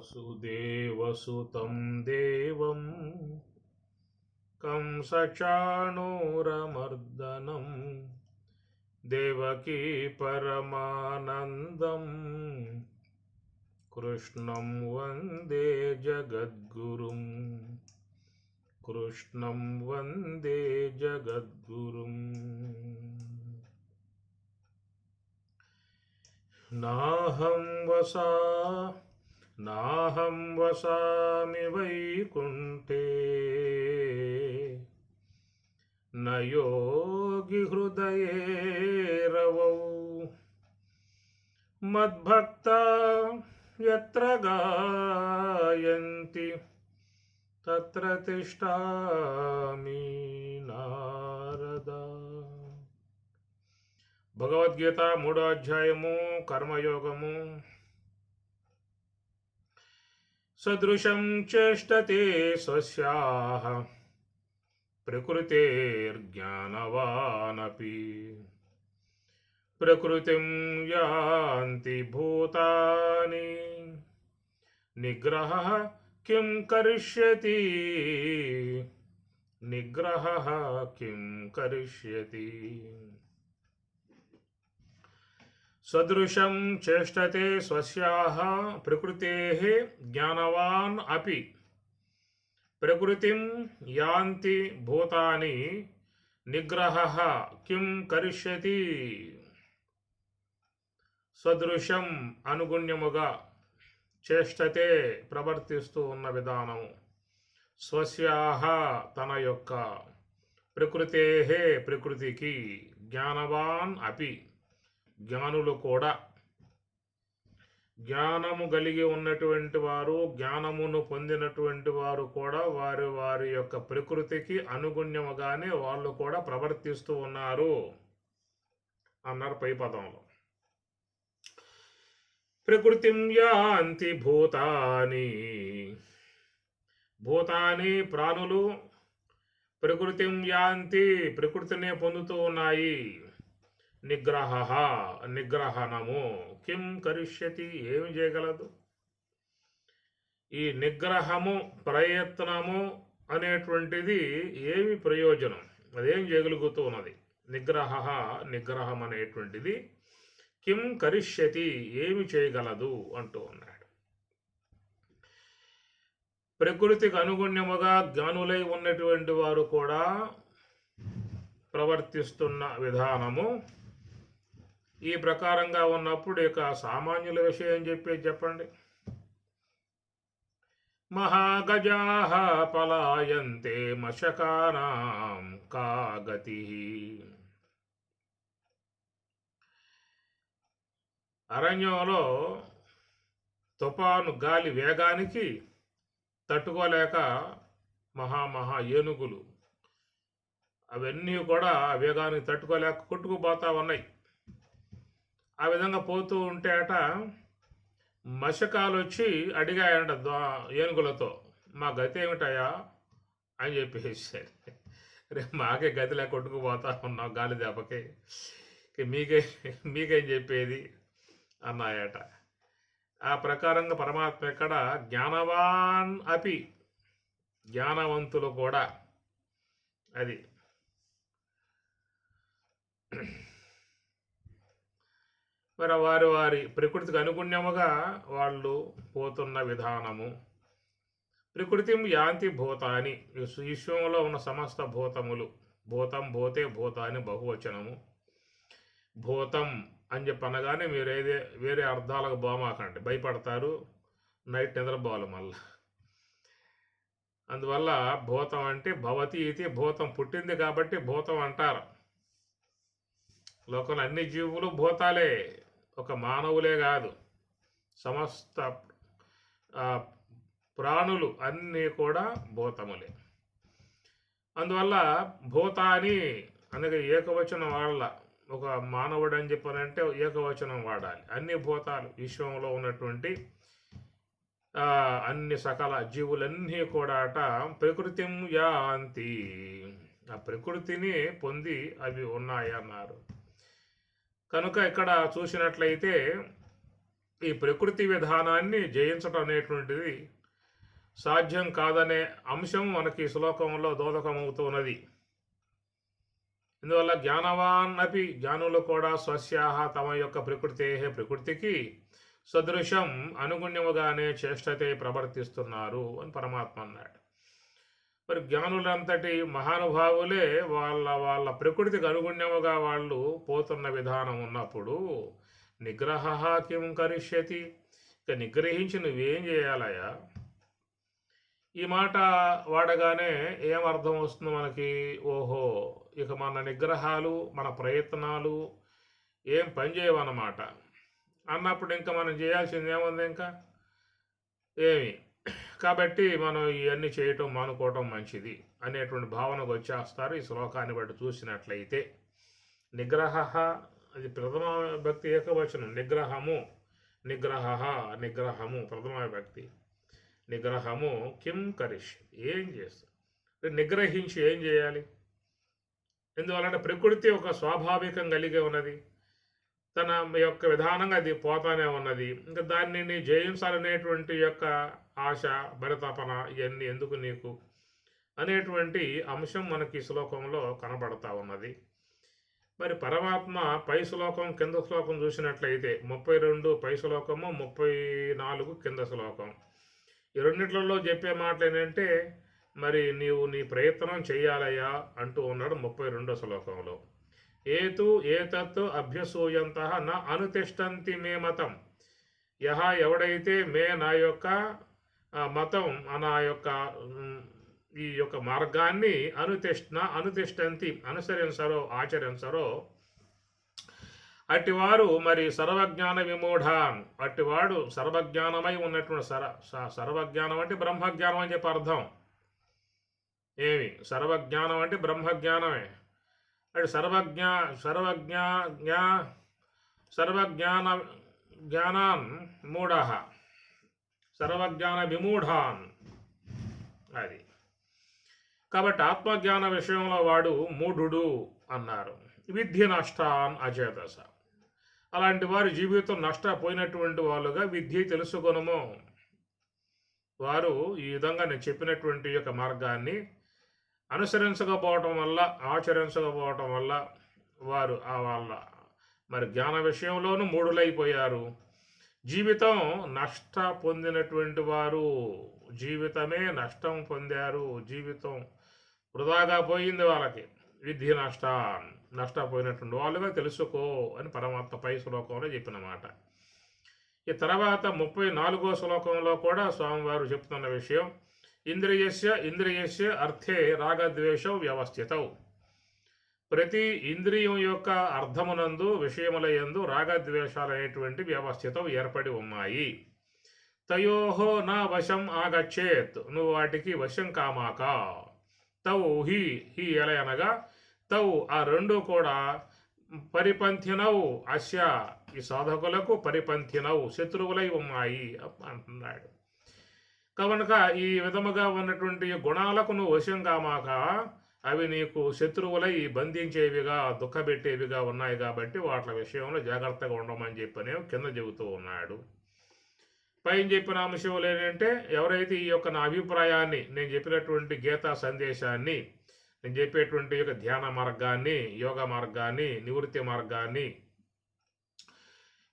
सुदेवसुतं देवं कंसचाणूरमर्दनं देवकी परमानन्दं कृष्णं वन्दे जगद्गुरुं कृष्णं वन्दे जगद्गुरुं नाहं वसामि वैकुण्ठे न योगी हृदये रवौ मद्भक्ता यत्र गायन्ति तत्र तिष्ठामि नारद. భగవద్గీత 3వ అధ్యాయము కర్మయోగము. సదృశం చేష్టతే స్వస్యాః ప్రకృతేర్జ్ఞానవానపి ప్రకృతిం యాంతి భూతాని నిగ్రహః కిం కరిష్యతి నిగ్రహః కిం కరిష్యతి. సదృశం చేష్టతే స్వస్యాః ప్రకృతేః జ్ఞానవాన్ అపి ప్రకృతిం యాంతి భూతాని నిగ్రహః కిం కరిష్యతి. సదృశం అనుగుణ్యముగా, చేష్టతే ప్రవర్తిస్తూ ఉన్న విధానము, స్వస్యాః తన యొక్క, ప్రకృతేః ప్రకృతికి, జ్ఞానవాన్ అపి జ్ఞానులు కూడా, జ్ఞానము కలిగి ఉన్నటువంటి వారు, జ్ఞానమును పొందినటువంటి వారు కూడా వారి వారి యొక్క ప్రకృతికి అనుగుణ్యముగానే వాళ్ళు కూడా ప్రవర్తిస్తూ ఉన్నారు అన్నారు పై పదంలో. ప్రకృతిం యాంతి భూతాని, భూతాని ప్రాణులు ప్రకృతిం యాంతి ప్రకృతినే పొందుతూ ఉన్నాయి. నిగ్రహ నిగ్రహణము, కిం కరిష్యతి ఏమి చేయగలదు. ఈ నిగ్రహము ప్రయత్నము అనేటువంటిది ఏమి ప్రయోజనం, అదేం చేయగలుగుతూ ఉన్నది. నిగ్రహం అనేటువంటిది కిం కరిష్యతి ఏమి చేయగలదు అంటూ ఉన్నాడు. ప్రకృతికి అనుగుణ్యముగా జ్ఞానులై ఉన్నటువంటి వారు కూడా ప్రవర్తిస్తున్న విధానము ఈ ప్రకారంగా ఉన్నప్పుడు ఇక సామాన్యుల విషయం చెప్పండి. మహాగజాః పలాయంతే మశకానాం కా గతిః. అరణ్యంలో తుఫాను గాలి వేగానికి తట్టుకోలేక మహా ఏనుగులు అవన్నీ కూడా వేగానికి తట్టుకోలేక కొట్టుకుపోతా ఉన్నాయి. ఆ విధంగా పోతూ ఉంటే మశకాలు వచ్చి అడిగాయంట ఏనుగులతో, మా గతి ఏమిటయా అని చెప్పేసి. రేపు మాకే గతిలే కొట్టుకుపోతా ఉన్నాం గాలి దెబ్బకి, మీకేం చెప్పేది అన్నాయట. ఆ ప్రకారంగా పరమాత్మ ఇక్కడ జ్ఞానవాన్ అపి, జ్ఞానవంతులు కూడా, అది మరి వారి ప్రకృతికి అనుగుణ్యముగా వాళ్ళు పోతున్న విధానము. ప్రకృతిం యాంతి భూతాని, విశ్వంలో ఉన్న సమస్త భూతములు, భూతం భూతే భూతాని బహువచనము. భూతం అని చెప్పి అనగానే మీరు వేరే అర్థాలకు బోమాకండి, భయపడతారు, నైట్ నిద్రపోవాలి మళ్ళా. అందువల్ల భూతం అంటే భవతి ఇది, భూతం పుట్టింది కాబట్టి భూతం అంటారు. లోకంలో అన్ని జీవులు భూతాలే, ఒక మానవులే కాదు, సమస్త ప్రాణులు అన్నీ కూడా భూతములే. అందువల్ల భూతాని అనగా ఏకవచనం వాడాల. ఒక మానవుడు అని చెప్పాలంటే ఏకవచనం వాడాలి. అన్ని భూతాలు, విశ్వంలో ఉన్నటువంటి అన్ని సకల జీవులన్నీ కూడా ప్రకృతిం యాంతి, ఆ ప్రకృతిని పొంది అవి ఉన్నాయి అన్నారు. కనుక ఇక్కడ చూసినట్లయితే ఈ ప్రకృతి విధానాన్ని జయించడం అనేటువంటిది సాధ్యం కాదనే అంశం మనకి శ్లోకంలో దోదకమవుతున్నది. ఇందువల్ల జ్ఞానవాన్ అపి జ్ఞానులు కూడా స్వస్యాహ తమ యొక్క ప్రకృతికి సదృశం అనుగుణ్యముగానే చేష్టతే ప్రవర్తిస్తున్నారు అని పరమాత్మ అన్నాడు. మరి జ్ఞానులంతటి మహానుభావులే వాళ్ళ వాళ్ళ ప్రకృతికి అనుగుణ్యముగా వాళ్ళు పోతున్న విధానం ఉన్నప్పుడు నిగ్రహ కిం కరిష్యతి, ఇక నిగ్రహించి నువ్వేం చేయాలయా? ఈ మాట వాడగానే ఏమర్థం వస్తుంది మనకి? ఓహో, ఇక మన నిగ్రహాలు మన ప్రయత్నాలు ఏం పనిచేయవన్నమాట అన్నప్పుడు ఇంకా మనం చేయాల్సింది ఏముంది? ఇంకా ఏమి. కాబట్టి మనం ఇవన్నీ చేయటం మానుకోవటం మంచిది అనేటువంటి భావనకు వచ్చేస్తారు ఈ శ్లోకాన్ని బట్టి చూసినట్లయితే. నిగ్రహ, అది ప్రథమ భక్తి ఏకవచనం. నిగ్రహము ప్రథమ భక్తి. నిగ్రహము కిం కరిష్, ఏం చేస్తారు? నిగ్రహించి ఏం చేయాలి? ఎందువలంటే ప్రకృతి ఒక స్వాభావికం కలిగి ఉన్నది, తన యొక్క విధానంగా అది పోతానే ఉన్నది. ఇంకా దాన్ని జయించాలనేటువంటి యొక్క ఆశ, పరితపన ఇవన్నీ ఎందుకు నీకు అనేటువంటి అంశం మనకి శ్లోకంలో కనబడతా ఉన్నది. మరి పరమాత్మ పై శ్లోకం కింద శ్లోకం చూసినట్లయితే 32 పై శ్లోకము, 34 కింద శ్లోకం. ఈ రెండిట్లలో చెప్పే మాటలు ఏంటంటే మరి నీవు నీ ప్రయత్నం చేయాలయ్యా అంటూ ఉన్నాడు 32 శ్లోకంలో. ఏతత్ అభ్యసూయంత నా అనుతిష్టంతి మే మతం. ఎవడైతే నా యొక్క మతం, నా యొక్క ఈ యొక్క మార్గాన్ని అనుతిష్టంతి అనుసరించరో ఆచరించరో అట్టివారు మరి సర్వజ్ఞాన విమూఢాన్, అట్టివాడు సర్వజ్ఞానమై ఉన్నటువంటి సర్వజ్ఞానం అంటే బ్రహ్మజ్ఞానం అని చెప్పి అర్థం. ఏమి సర్వజ్ఞానం అంటే బ్రహ్మజ్ఞానమే. అంటే జ్ఞానాన్ మూఢ, సర్వజ్ఞాన విమూఢాన్. అది కాబట్టి ఆత్మజ్ఞాన విషయంలో వాడు మూఢుడు అన్నారు. విద్య నష్టాన్ అచేతస, అలాంటి వారి జీవితం నష్టపోయినటువంటి వాళ్ళుగా విద్య తెలుసుకొనుము. వారు ఈ విధంగా నేను చెప్పినటువంటి యొక్క మార్గాన్ని అనుసరించకపోవటం వల్ల, ఆచరించకపోవటం వల్ల వారు వాళ్ళ మరి జ్ఞాన విషయంలోనూ మూఢులైపోయారు. జీవితం నష్ట పొందినటువంటి వారు, జీవితమే నష్టం పొందారు, జీవితం వృధాగా పోయింది వాళ్ళకి. విద్య నష్టపోయినటువంటి వాళ్ళుగా తెలుసుకో అని పరమాత్మ పై శ్లోకంలో చెప్పిన మాట. ఈ తర్వాత 34వ శ్లోకంలో కూడా స్వామివారు చెప్తున్న విషయం, ఇంద్రియస్య అర్థే రాగద్వేషం వ్యవస్థితౌ. ప్రతి ఇంద్రియం యొక్క అర్థమునందు విషయములయందు రాగద్వేషాలు అనేటువంటి వ్యవస్థితం ఏర్పడి ఉన్నాయి. తయోహో నా వశం ఆగచ్చేత్, నువ్వు వాటికి వశం కామాక. తౌ హి ఎలా అనగా తౌ ఆ రెండు కూడా పరిపంథినౌ అస్య ఈ సాధకులకు పరిపంథినౌ శత్రువులై ఉన్నాయి అంటున్నాడు. కనుక ఈ విధముగా ఉన్నటువంటి గుణాలకు నువ్వు వశం కామాక, అవి నీకు శత్రువులై బంధించేవిగా దుఃఖపెట్టేవిగా ఉన్నాయి కాబట్టి వాటి విషయంలో జాగ్రత్తగా ఉండమని చెప్పనే కింద చెబుతూ ఉన్నాడు. పైన చెప్పిన అంశంలో ఏంటంటే ఎవరైతే ఈ యొక్క నా అభిప్రాయాన్ని, నేను చెప్పినటువంటి గీతా సందేశాన్ని, నేను చెప్పేటువంటి యొక్క ధ్యాన మార్గాన్ని, యోగ మార్గాన్ని, నివృత్తి మార్గాన్ని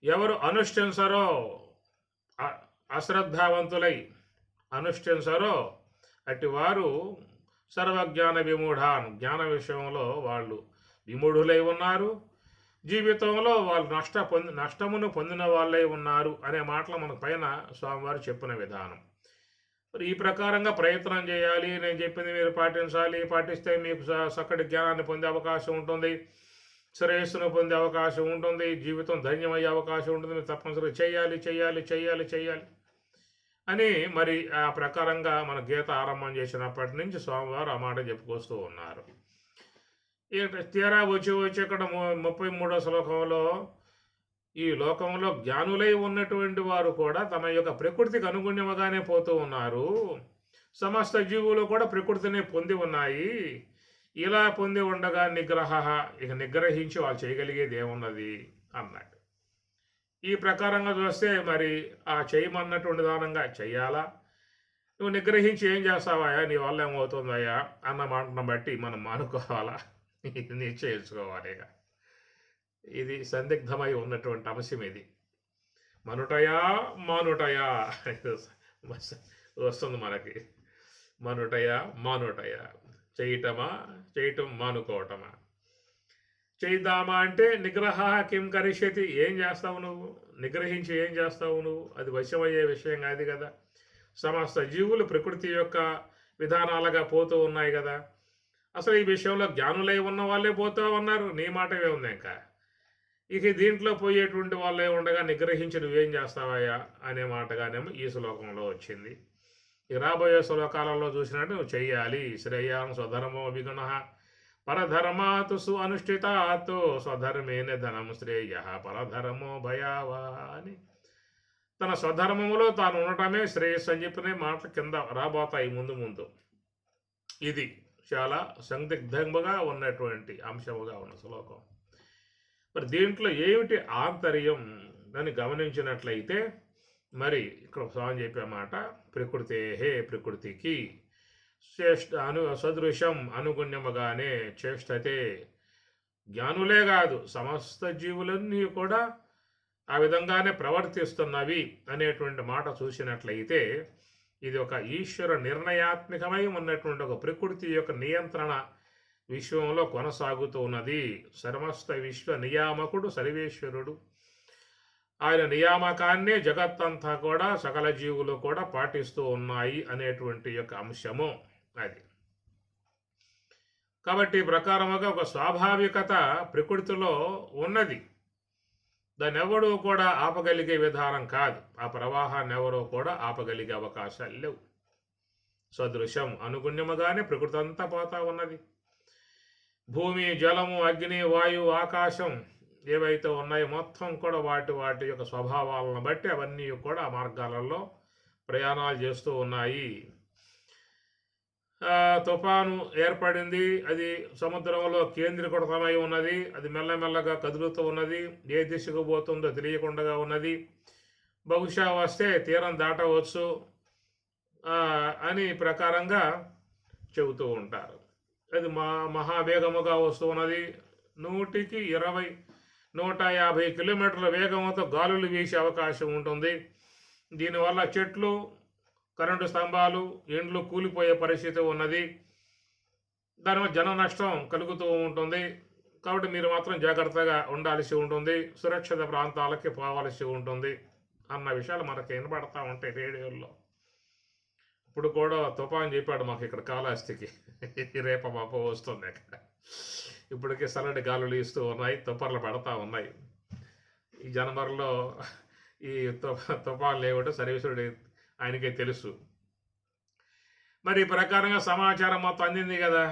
ఎవరు అనుష్ఠించరో, అశ్రద్ధావంతులై అనుష్ఠించరో అట్టి వారు సర్వజ్ఞాన విమూఢాన్, జ్ఞాన విషయంలో వాళ్ళు విమూఢులై ఉన్నారు, జీవితంలో వాళ్ళు నష్టమును పొందిన వాళ్ళై ఉన్నారు అనే మాటలు మనకు పైన స్వామివారు చెప్పిన విధానం. మరి ఈ ప్రకారంగా ప్రయత్నం చేయాలి, నేను చెప్పింది మీరు పాటించాలి, పాటిస్తే మీకు చక్కటి జ్ఞానాన్ని పొందే అవకాశం ఉంటుంది, శ్రేయస్సును పొందే అవకాశం ఉంటుంది, జీవితం ధన్యమయ్యే అవకాశం ఉంటుంది, మీరు తప్పనిసరిగా చేయాలి అని మరి ఆ ప్రకారంగా మన గీత ఆరంభం చేసినప్పటి నుంచి స్వామివారు ఆ మాట చెప్పుకొస్తూ ఉన్నారు. తీరా వచ్చి ఇక్కడ 33వ శ్లోకంలో ఈ లోకంలో జ్ఞానులై ఉన్నటువంటి వారు కూడా తమ యొక్క ప్రకృతికి అనుగుణ్యముగానే పోతూ ఉన్నారు. సమస్త జీవులు కూడా ప్రకృతిని పొంది ఉన్నాయి. ఇలా పొంది ఉండగా నిగ్రహించి వాళ్ళు చేయగలిగేది ఏమున్నది అన్నాడు. ఈ ప్రకారంగా చూస్తే మరి ఆ చేయమన్నటువంటి విధానంగా చెయ్యాలా? నువ్వు నిగ్రహించి ఏం చేస్తావయ్యా? నీ వల్ల ఏమవుతుందయ్యా? అన్న మాటను బట్టి మనం మానుకోవాలా? ఇది నిశ్చయించుకోవాలి ఇక. ఇది సందిగ్ధమై ఉన్నటువంటి అంశం ఇది. మనుటయా మానుటయా వస్తుంది మనకి. మనుటయా మానుటయా, చేయటం మానుకోవటమా? చేద్దామా అంటే నిగ్రహ కిం కరిష్యతి, ఏం చేస్తావు నువ్వు? నిగ్రహించి ఏం చేస్తావు నువ్వు? అది వశమయ్యే విషయం కాదు కదా. సమస్త జీవులు ప్రకృతి యొక్క విధానాలుగా పోతూ ఉన్నాయి కదా. అసలు ఈ విషయంలో జ్ఞానులై ఉన్న వాళ్ళే పోతూ ఉన్నారు. నీ మాటవే ఉంది ఇంకా. ఇక దీంట్లో పోయేటువంటి వాళ్ళే ఉండగా నిగ్రహించి నువ్వేం చేస్తావయ్యా అనే మాటగానేమో ఈ శ్లోకంలో వచ్చింది. ఇక రాబోయే శ్లోకాలలో చూసినట్టు నువ్వు చెయ్యాలి. శ్రేయాన్ స్వధర్మో విగుణ పరధర్మాతు సు అనుష్ఠితాతు స్వధర్మేన ధనం శ్రేయ పరధర్మో భయావా అని తన స్వధర్మములో తాను ఉండటమే శ్రేయస్సు అని చెప్పిన మాటలు కింద రాబోతాయి ముందు. ఇది చాలా సందిగ్ధంగా ఉన్నటువంటి అంశముగా ఉన్న శ్లోకం. మరి దీంట్లో ఏమిటి ఆంతర్యం అని గమనించినట్లయితే మరి ఇక్కడ స్వామి చెప్పే మాట ప్రకృతికి సదృశం అనుగుణ్యముగానే చేష్టతే. జ్ఞానులే కాదు సమస్త జీవులన్నీ కూడా ఆ విధంగానే ప్రవర్తిస్తున్నవి అనేటువంటి మాట చూసినట్లయితే ఇది ఒక ఈశ్వర నిర్ణయాత్మకమై ఉన్నటువంటి ఒక ప్రకృతి యొక్క నియంత్రణ విశ్వంలో కొనసాగుతూ ఉన్నది. సమస్త విశ్వ నియామకుడు సర్వేశ్వరుడు. ఆయన నియామకాన్నే జగత్తంతా కూడా సకల జీవులు కూడా పాటిస్తూ ఉన్నాయి అనేటువంటి యొక్క అంశము అది. కాబట్టి ప్రకారముగా ఒక స్వాభావికత ప్రకృతిలో ఉన్నది. దాన్ని ఎవడూ కూడా ఆపగలిగే విధానం కాదు. ఆ ప్రవాహాన్ని ఎవరూ కూడా ఆపగలిగే అవకాశాలు లేవు. సదృశం అనుగుణ్యముగానే ప్రకృతి అంతా పోతా ఉన్నది. భూమి, జలము, అగ్ని, వాయువు, ఆకాశం ఏవైతే ఉన్నాయో మొత్తం కూడా వాటి యొక్క స్వభావాలను బట్టి అవన్నీ కూడా ఆ మార్గాలలో ప్రయాణాలు చేస్తూ ఉన్నాయి. తుఫాను ఏర్పడింది, అది సముద్రంలో కేంద్రీకృతమై ఉన్నది. అది మెల్లమెల్లగా కదులుతూ ఉన్నది. ఏ దిశకు పోతుందో తెలియకుండా ఉన్నది. బహుశా వస్తే తీరం దాటవచ్చు అని ప్రకారంగా చెబుతూ ఉంటారు. అది మహావేగముగా వస్తూ ఉన్నది. 120, 150 కిలోమీటర్ల వేగంతో గాలులు వీసే అవకాశం ఉంటుంది. దీనివల్ల చెట్లు, కరెంటు స్తంభాలు, ఇండ్లు కూలిపోయే పరిస్థితి ఉన్నది. దానివల్ల జన నష్టం కలుగుతూ ఉంటుంది. కాబట్టి మీరు మాత్రం జాగ్రత్తగా ఉండాల్సి ఉంటుంది. సురక్షిత ప్రాంతాలకి పోవాల్సి ఉంటుంది అన్న విషయాలు మనకి వినపడతా ఉంటాయి రేడియోల్లో. ఇప్పుడు కూడా తుఫాన్ చెప్పాడు మాకు ఇక్కడ కాళహస్తికి, రేప మాప వస్తుంది. ఇప్పటికీ చల్లటి గాలులు ఇస్తూ ఉన్నాయి, తుఫాన్లు పడతా ఉన్నాయి. ఈ జనవరిలో ఈ తుఫాన్లు ఏమిటో సర్వేశ్వరుడు ఆయనకే తెలుసు. మరి ఈ ప్రకారంగా సమాచారం మొత్తం అందింది కదా.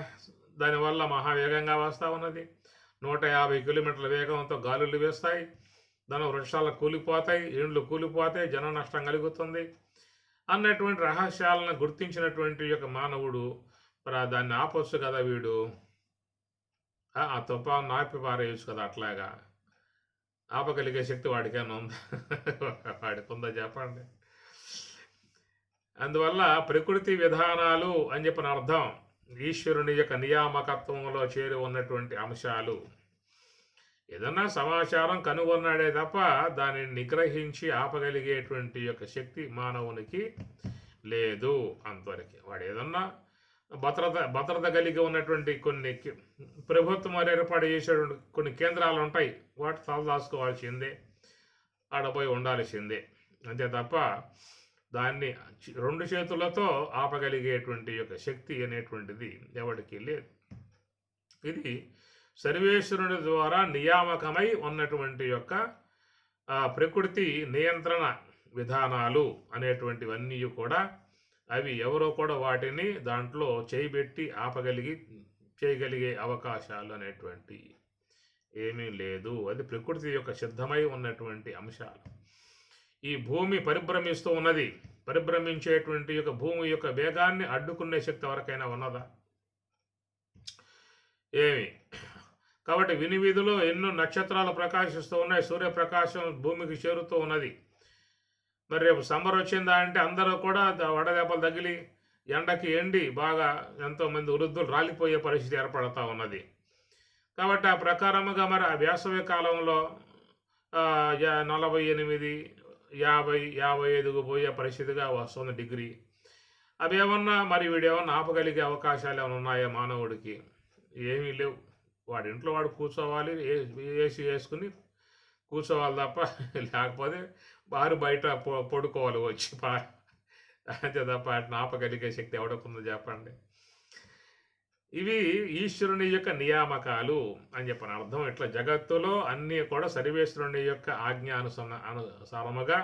దానివల్ల మహావేగంగా వస్తూ ఉన్నది. 150 కిలోమీటర్ల వేగంతో గాలులు వేస్తాయి. దాని వృక్షాలు కూలిపోతాయి, ఇండ్లు కూలిపోతాయి, జన నష్టం కలుగుతుంది అన్నటువంటి రహస్యాలను గుర్తించినటువంటి యొక్క మానవుడు మరి దాన్ని ఆపొచ్చు కదా. వీడు ఆ తుఫాను ఆపి పారేయచ్చు కదా. అట్లాగా ఆపగలిగే శక్తి వాడికేనా ఉందా? వాడికి ఉందా చెప్పండి. అందువల్ల ప్రకృతి విధానాలు అని చెప్పిన అర్థం ఈశ్వరుని యొక్క నియామకత్వంలో చేరి ఉన్నటువంటి అంశాలు. ఏదన్నా సమాచారం కనుగొన్నాడే తప్ప దానిని నిగ్రహించి ఆపగలిగేటువంటి యొక్క శక్తి మానవునికి లేదు. అంతవరకు వాడు ఏదన్నా భద్రత కలిగి ఉన్నటువంటి కొన్ని ప్రభుత్వం ఏర్పాటు చేసేటువంటి కొన్ని కేంద్రాలు ఉంటాయి. వాటి తలదాచుకోవాల్సిందే, ఆడపోయి ఉండాల్సిందే. అంతే తప్ప దాన్ని 2 చేతులతో ఆపగలిగేటువంటి యొక్క శక్తి అనేటువంటిది ఎవరికి లేదు. ఇది సర్వేశ్వరుని ద్వారా నియామకమై ఉన్నటువంటి యొక్క ప్రకృతి నియంత్రణ విధానాలు అనేటువంటివన్నీ కూడా అవి ఎవరో కూడా వాటిని దాంట్లో చేయబెట్టి చేయగలిగే అవకాశాలు అనేటువంటి ఏమీ లేదు. అది ప్రకృతి యొక్క సిద్ధమై ఉన్నటువంటి అంశాలు. ఈ భూమి పరిభ్రమిస్తూ ఉన్నది. పరిభ్రమించేటువంటి యొక్క భూమి యొక్క వేగాన్ని అడ్డుకునే శక్తి ఎవరికైనా ఉన్నదా? ఏమి కాబట్టి వినివిధిలో ఎన్నో నక్షత్రాలు ప్రకాశిస్తూ ఉన్నాయి, సూర్యప్రకాశం భూమికి చేరుతూ ఉన్నది. మరి రేపు సమ్మర్ వచ్చిందా అంటే అందరూ కూడా వడదెబ్బలు తగిలి ఎండకి ఎండి బాగా ఎంతోమంది వృద్ధులు రాలిపోయే పరిస్థితి ఏర్పడుతూ ఉన్నది. కాబట్టి ఆ ప్రకారముగా మరి ఆ వేసవి కాలంలో 48, 50, 55కు పోయే పరిస్థితిగా వస్తుంది డిగ్రీ. అవి ఏమన్నా మరి వీడేమన్నా ఆపగలిగే అవకాశాలు ఏమైనా ఉన్నాయా మానవుడికి? ఏమీ లేవు. వాడి ఇంట్లో వాడు కూర్చోవాలి, ఏసీ వేసుకుని కూర్చోవాలి తప్ప, లేకపోతే బారు బయట పడుకోవాలి వచ్చి అంతే తప్ప వాటిని ఆపగలిగే శక్తి ఎవడకుందో చెప్పండి. ఇవి ఈశ్వరుని యొక్క నియామకాలు అని చెప్పని అర్థం. ఇట్లా జగత్తులో అన్నీ కూడా సర్వేశ్వరుని యొక్క అనుసారముగా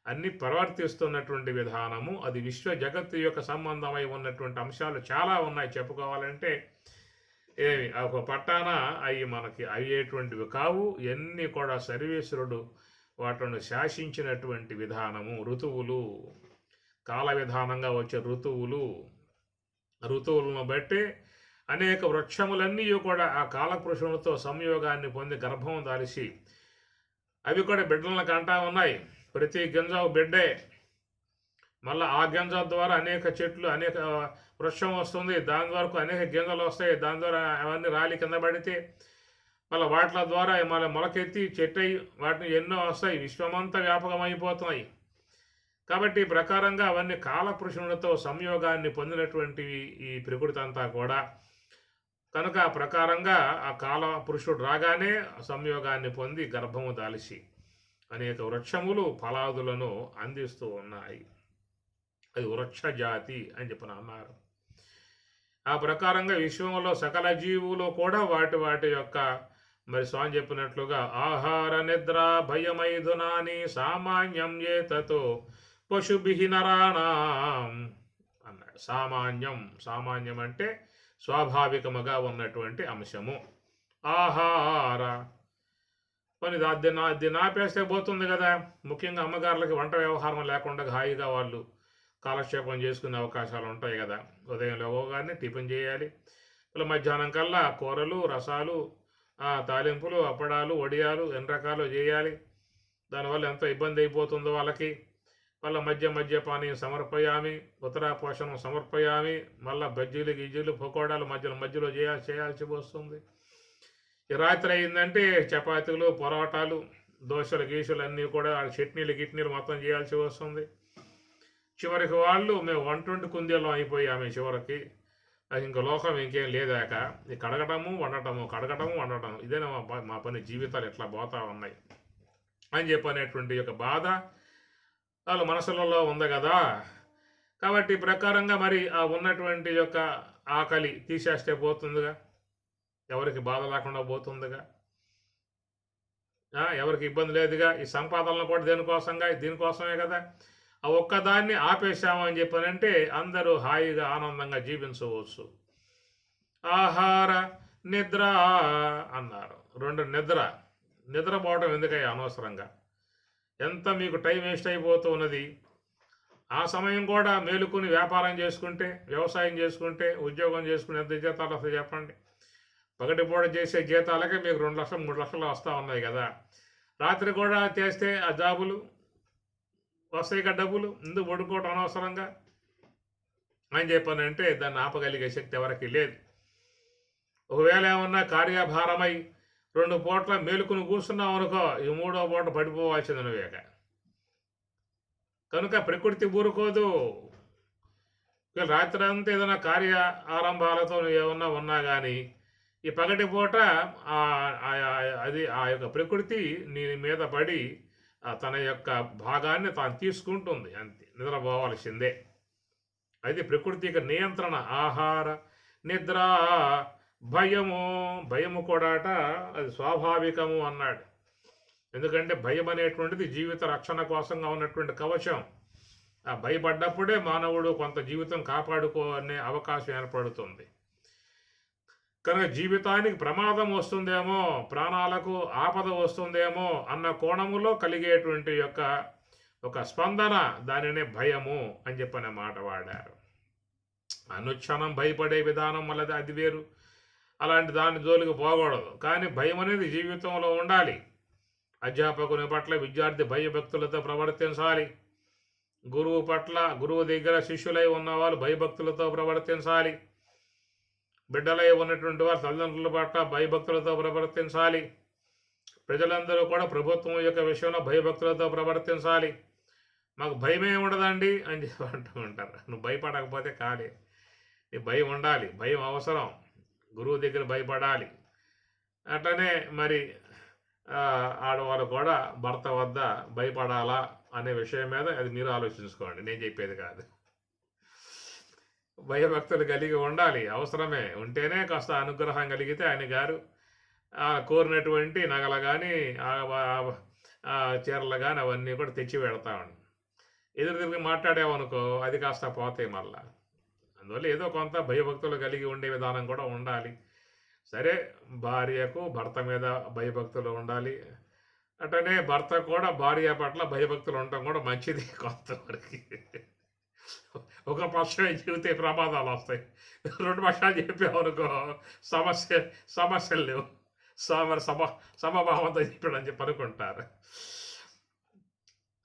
అన్ని ప్రవర్తిస్తున్నటువంటి విధానము, అది విశ్వ జగత్తు యొక్క సంబంధమై ఉన్నటువంటి అంశాలు చాలా ఉన్నాయి. చెప్పుకోవాలంటే ఏమి ఒక పట్టాన అవి మనకి అయ్యేటువంటివి కావు. ఇవన్నీ కూడా సర్వేశ్వరుడు వాటిని శాసించినటువంటి విధానము. ఋతువులు, కాల విధానంగా వచ్చే ఋతువులను బట్టి అనేక వృక్షములన్నీ కూడా ఆ కాలపురుషునితో సంయోగాన్ని పొంది గర్భం దాల్చి అవి కూడా బిడ్డలను కంటా ఉన్నాయి. ప్రతి గింజ బిడ్డే. మళ్ళీ ఆ గింజ ద్వారా అనేక చెట్లు, అనేక వృక్షం వస్తుంది, దాని వరకు అనేక గింజలు వస్తాయి, దాని ద్వారా అవన్నీ రాలి కింద పడితే మళ్ళీ వాటి ద్వారా మళ్ళీ మొలకెత్తి చెట్టై వాటిని ఎన్నో వస్తాయి, విశ్వమంతా వ్యాపకమైపోతున్నాయి. కాబట్టి ఈ ప్రకారంగా అవన్నీ కాలపురుషునితో సంయోగాన్ని పొందినటువంటివి ఈ ప్రకృతి అంతా కూడా. కనుక ఆ ప్రకారంగా ఆ కాల పురుషుడు రాగానే సంయోగాన్ని పొంది గర్భము దాల్చి అనేక వృక్షములు ఫలాదులను అందిస్తూ ఉన్నాయి. అది వృక్ష జాతి అని చెప్పిన అన్నారు. ఆ ప్రకారంగా విశ్వంలో సకల జీవులు కూడా వాటి యొక్క మరి స్వామి చెప్పినట్లుగా ఆహార నిద్ర భయమైదునాని సామాన్యం ఏతతో పశుభిహి నరాణం అన్నాడు. సామాన్యం అంటే స్వాభావికముగా ఉన్నటువంటి అంశము. ఆహార పని దీన్ని ఆపేస్తే పోతుంది కదా. ముఖ్యంగా అమ్మగారులకి వంట వ్యవహారం లేకుండా హాయిగా వాళ్ళు కాలక్షేపం చేసుకునే అవకాశాలు ఉంటాయి కదా. ఉదయం లేవగానే టిఫిన్ చేయాలి, ఇలా మధ్యాహ్నం కల్లా కూరలు, రసాలు, తాలింపులు, అప్పడాలు, వడియాలు ఎన్ని రకాలు చేయాలి. దానివల్ల ఎంతో ఇబ్బంది అయిపోతుందో వాళ్ళకి. వాళ్ళ మధ్య పానీయం సమర్పయామి, ఉత్తరా పోషణం సమర్పయామి, మళ్ళీ బజ్జీలు గిజ్జీలు పకోడాలు మధ్యలో చేయాల్సి వస్తుంది. ఈ రాత్రి అయిందంటే చపాతీలు, పొరాటాలు, దోశలు గీసులు అన్నీ కూడా చట్నీలు గిట్నీలు మొత్తం చేయాల్సి వస్తుంది. చివరికి వాళ్ళు మేము 120 కుందేలు అయిపోయాము. చివరికి అది ఇంకా లోకం ఇంకేం లేదాక ఈ కడగటము వండటము ఇదేనా మా పని. జీవితాలు ఎట్లా పోతా ఉన్నాయి అని చెప్పనేటువంటి యొక్క బాధ వాళ్ళ మనసులలో ఉంది కదా. కాబట్టి ప్రకారంగా మరి ఆ ఉన్నటువంటి యొక్క ఆకలి తీసేస్తే పోతుందిగా, ఎవరికి బాధ లేకుండా పోతుందిగా, ఎవరికి ఇబ్బంది లేదుగా. ఈ సంపాదనలు కూడా దీనికోసమే కదా. ఆ ఒక్కదాన్ని ఆపేశాము అని చెప్పానంటే అందరూ హాయిగా ఆనందంగా జీవించవచ్చు. ఆహార నిద్ర అన్నారు. 2 నిద్రపోవడం ఎందుకయ్యా అనవసరంగా? ఎంత మీకు టైం వేస్ట్ అయిపోతూ ఉన్నది. ఆ సమయం కూడా మేలుకుని వ్యాపారం చేసుకుంటే, వ్యవసాయం చేసుకుంటే, ఉద్యోగం చేసుకుని ఎంత జీతాలు వస్తాయి చెప్పండి. పగటిపూట చేసే జీతాలకే మీకు 2 లక్షలు 3 లక్షలు వస్తూ ఉన్నాయి కదా. రాత్రి కూడా చేస్తే ఆ జాబులు వస్తాయి కదా, డబ్బులు. ఎందుకు పడుకోవటం అనవసరంగా అని చెప్పానంటే దాన్ని ఆపగలిగే శక్తి ఎవరికి లేదు. ఒకవేళ ఏమన్నా కార్యభారమై 2 పూట్ల మేలుకుని కూర్చున్నావు అనుకో, ఈ 3వ పూట పడిపోవాల్సింది నువ్వేక. కనుక ప్రకృతి ఊరుకోదు. రాత్రి అంతా ఏదైనా కార్య ఆరంభాలతో ఏమన్నా ఉన్నా కానీ ఈ పగటి పూట అది ఆ యొక్క ప్రకృతి నీ మీద పడి తన యొక్క భాగాన్ని తాను తీసుకుంటుంది. అంతే, నిద్రపోవాల్సిందే. అది ప్రకృతి యొక్క నియంత్రణ. ఆహార నిద్ర భయము కూడాట అది స్వాభావికము అన్నాడు. ఎందుకంటే భయం అనేటువంటిది జీవిత రక్షణ కోసంగా ఉన్నటువంటి కవచం. ఆ భయపడ్డప్పుడే మానవుడు కొంత జీవితం కాపాడుకోనే అవకాశం ఏర్పడుతుంది. కనుక జీవితానికి ప్రమాదం వస్తుందేమో, ప్రాణాలకు ఆపద వస్తుందేమో అన్న కోణములో కలిగేటువంటి యొక్క ఒక స్పందన, దానినే భయము అని చెప్పనే మాట వాడారు. అనుక్షణం భయపడే విధానం వల్లది అది వేరు. అలాంటి దాని జోలికి పోకూడదు. కానీ భయం అనేది జీవితంలో ఉండాలి. అధ్యాపకుని పట్ల విద్యార్థి భయభక్తులతో ప్రవర్తించాలి. గురువు దగ్గర శిష్యులై ఉన్నవాళ్ళు భయభక్తులతో ప్రవర్తించాలి. బిడ్డలై ఉన్నటువంటి వారు తల్లిదండ్రుల పట్ల భయభక్తులతో ప్రవర్తించాలి. ప్రజలందరూ కూడా ప్రభుత్వం యొక్క విషయంలో భయభక్తులతో ప్రవర్తించాలి. మాకు భయమే ఉండదండి అని చెప్పి అంటూ ఉంటారు. నువ్వు భయపడకపోతే కాలే. నీ భయం ఉండాలి, భయం అవసరం. గురువు దగ్గర భయపడాలి. అట్లనే మరి ఆడవాళ్ళు కూడా భర్త వద్ద భయపడాలా అనే విషయం మీద అది మీరు ఆలోచించుకోండి, నేను చెప్పేది కాదు. భయభక్తులు కలిగి ఉండాలి, అవసరమే. ఉంటేనే కాస్త అనుగ్రహం కలిగితే ఆయన గారు కోరినటువంటి నగలు కానీ చీరలు కానీ అవన్నీ కూడా తెచ్చి పెడతామండి. ఎదురు తిరిగి మాట్లాడామనుకో అది కాస్త పోతాయి మళ్ళా. అందువల్ల ఏదో కొంత భయభక్తులు కలిగి ఉండే విధానం కూడా ఉండాలి. సరే, భార్యకు భర్త మీద భయభక్తులు ఉండాలి. అట్లనే భర్త కూడా భార్య పట్ల భయభక్తులు ఉండటం కూడా మంచిది కొంతవరకు. ఒక పక్షమే చెబితే ప్రమాదాలు వస్తాయి, రెండు పక్షాలు చెప్పామనుకో సమస్యలు లేవు. సమభావంతో చెప్పాడని చెప్పి అనుకుంటారు.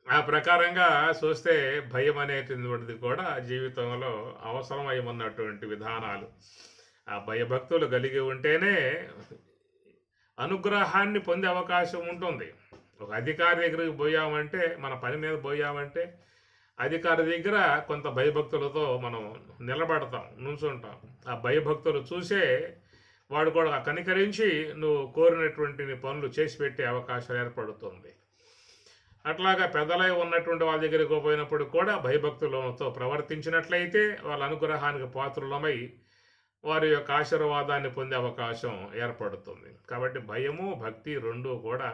ఆ ప్రకారంగా చూస్తే భయం అనేటువంటిది కూడా జీవితంలో అవసరమై ఉన్నటువంటి విధానాలు. ఆ భయభక్తులు కలిగి ఉంటేనే అనుగ్రహాన్ని పొందే అవకాశం ఉంటుంది. ఒక అధికారి దగ్గరికి పోయామంటే, మన పని మీద పోయామంటే అధికారి దగ్గర కొంత భయభక్తులతో మనం నిలబడతాం, నుంచుంటాం. ఆ భయభక్తులు చూసే వాడు కూడా కనికరించి నువ్వు కోరినటువంటి నీ పనులు చేసి పెట్టే అవకాశం ఏర్పడుతుంది. అట్లాగా పెద్దలై ఉన్నటువంటి వాళ్ళ దగ్గరికి పోయినప్పుడు కూడా భయభక్తులతో ప్రవర్తించినట్లయితే వాళ్ళ అనుగ్రహానికి పాత్రులమై వారి యొక్క ఆశీర్వాదాన్ని పొందే అవకాశం ఏర్పడుతుంది. కాబట్టి భయము భక్తి రెండూ కూడా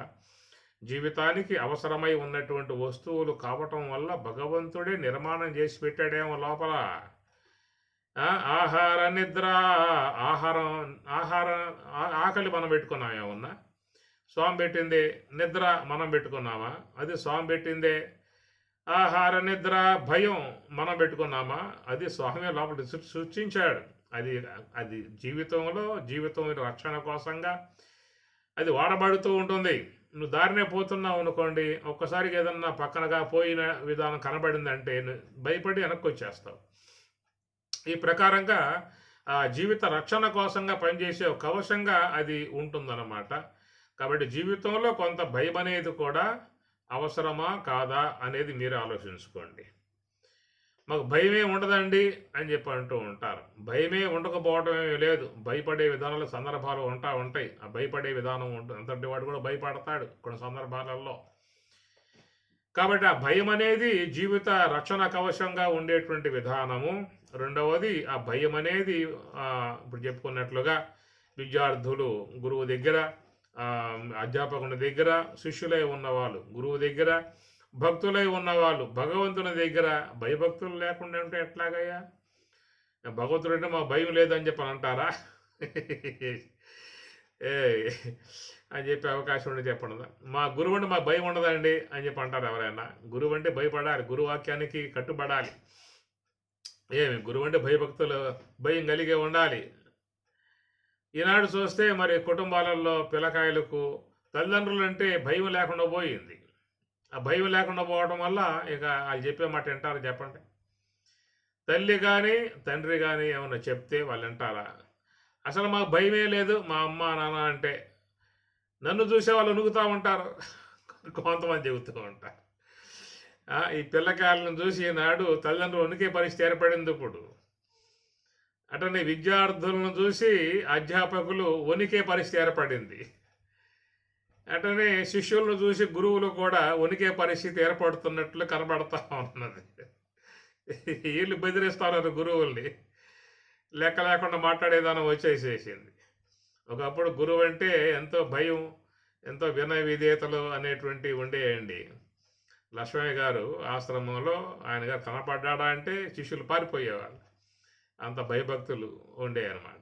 జీవితానికి అవసరమై ఉన్నటువంటి వస్తువులు కావటం వల్ల భగవంతుడే నిర్మాణం చేసి పెట్టాడేమో లోపల. ఆహార నిద్ర, ఆకలి మనం పెట్టుకున్నాం ఏమన్నా, స్వామి పెట్టిందే. నిద్ర మనం పెట్టుకున్నామా, అది స్వామి పెట్టిందే. ఆహార నిద్ర భయం మనం పెట్టుకున్నామా, అది స్వామి లోపల సృష్టించాడు. అది జీవితం రక్షణ కోసంగా అది వాడబడుతూ ఉంటుంది. నువ్వు దారినే పోతున్నావు అనుకోండి, ఒక్కసారికి ఏదన్నా పక్కనగా పోయిన విధానం కనబడిందంటే భయపడి వెనక్కి వచ్చేస్తావు. ఈ ప్రకారంగా జీవిత రక్షణ కోసంగా పనిచేసే ఒక కవచంగా అది ఉంటుందన్నమాట. కాబట్టి జీవితంలో కొంత భయం అనేది కూడా అవసరమా కాదా అనేది మీరు ఆలోచించుకోండి. మాకు భయమే ఉండదండి అని చెప్పి అంటూ ఉంటారు. భయమే ఉండకపోవటం ఏమీ లేదు. భయపడే విధానాలు సందర్భాలు ఉంటాయి. ఆ భయపడే విధానం ఉంటుంది. అంతటి వాడు కూడా భయపడతాడు కొన్ని సందర్భాలలో. కాబట్టి ఆ భయం అనేది జీవిత రక్షణ కవచంగా ఉండేటువంటి విధానము. రెండవది, ఆ భయం అనేది ఇప్పుడు చెప్పుకున్నట్లుగా విద్యార్థులు గురువు దగ్గర, అధ్యాపకుని దగ్గర, శిష్యులై ఉన్నవాళ్ళు గురువు దగ్గర, భక్తులై ఉన్నవాళ్ళు భగవంతుని దగ్గర భయభక్తులు లేకుండా ఉంటే ఎట్లాగయ్యా? భగవంతుడు అంటే మా భయం లేదని చెప్పి అంటారా అని చెప్పే అవకాశం ఉండి చెప్పండి. మా గురువు అంటే మా భయం ఉండదండి అని చెప్పి అంటారు ఎవరైనా. గురువు అంటే భయపడాలి, గురువాక్యానికి కట్టుబడాలి. గురువు అంటే భయభక్తులు భయం కలిగే ఉండాలి. ఈనాడు చూస్తే మరి కుటుంబాలలో పిల్లకాయలకు తల్లిదండ్రులు అంటే భయం లేకుండా పోయింది. ఆ భయం లేకుండా పోవడం వల్ల ఇక వాళ్ళు చెప్పే మాట వింటారు చెప్పండి? తల్లి కానీ తండ్రి కానీ ఏమన్నా చెప్తే వాళ్ళు వింటారా? అసలు మాకు భయమే లేదు మా అమ్మ నాన్న అంటే. నన్ను చూసే వాళ్ళు ఉనుగుతూ ఉంటారు, కొంతమంది చెబుతూ ఉంటారు. ఈ పిల్లకాయలను చూసి నాడు తల్లిదండ్రులు వణికే పరిస్థితి ఏర్పడింది. ఇప్పుడు అటనే విద్యార్థులను చూసి అధ్యాపకులు వణికే పరిస్థితి ఏర్పడింది. అటనే శిష్యులను చూసి గురువులు కూడా వణికే పరిస్థితి ఏర్పడుతున్నట్లు కనబడతా ఉన్నది. వీళ్ళు బెదిరిస్తున్నారు గురువుల్ని, లెక్క లేకుండా మాట్లాడేదానం వచ్చేసేసింది. ఒకప్పుడు గురువు అంటే ఎంతో భయం, ఎంతో వినయ విధేయతలు అనేటువంటివి ఉండేయండి. లక్ష్మయ్య గారు ఆశ్రమంలో ఆయన గారు కనపడ్డా అంటే శిష్యులు పారిపోయేవాళ్ళు, అంత భయభక్తులు ఉండేవన్నమాట.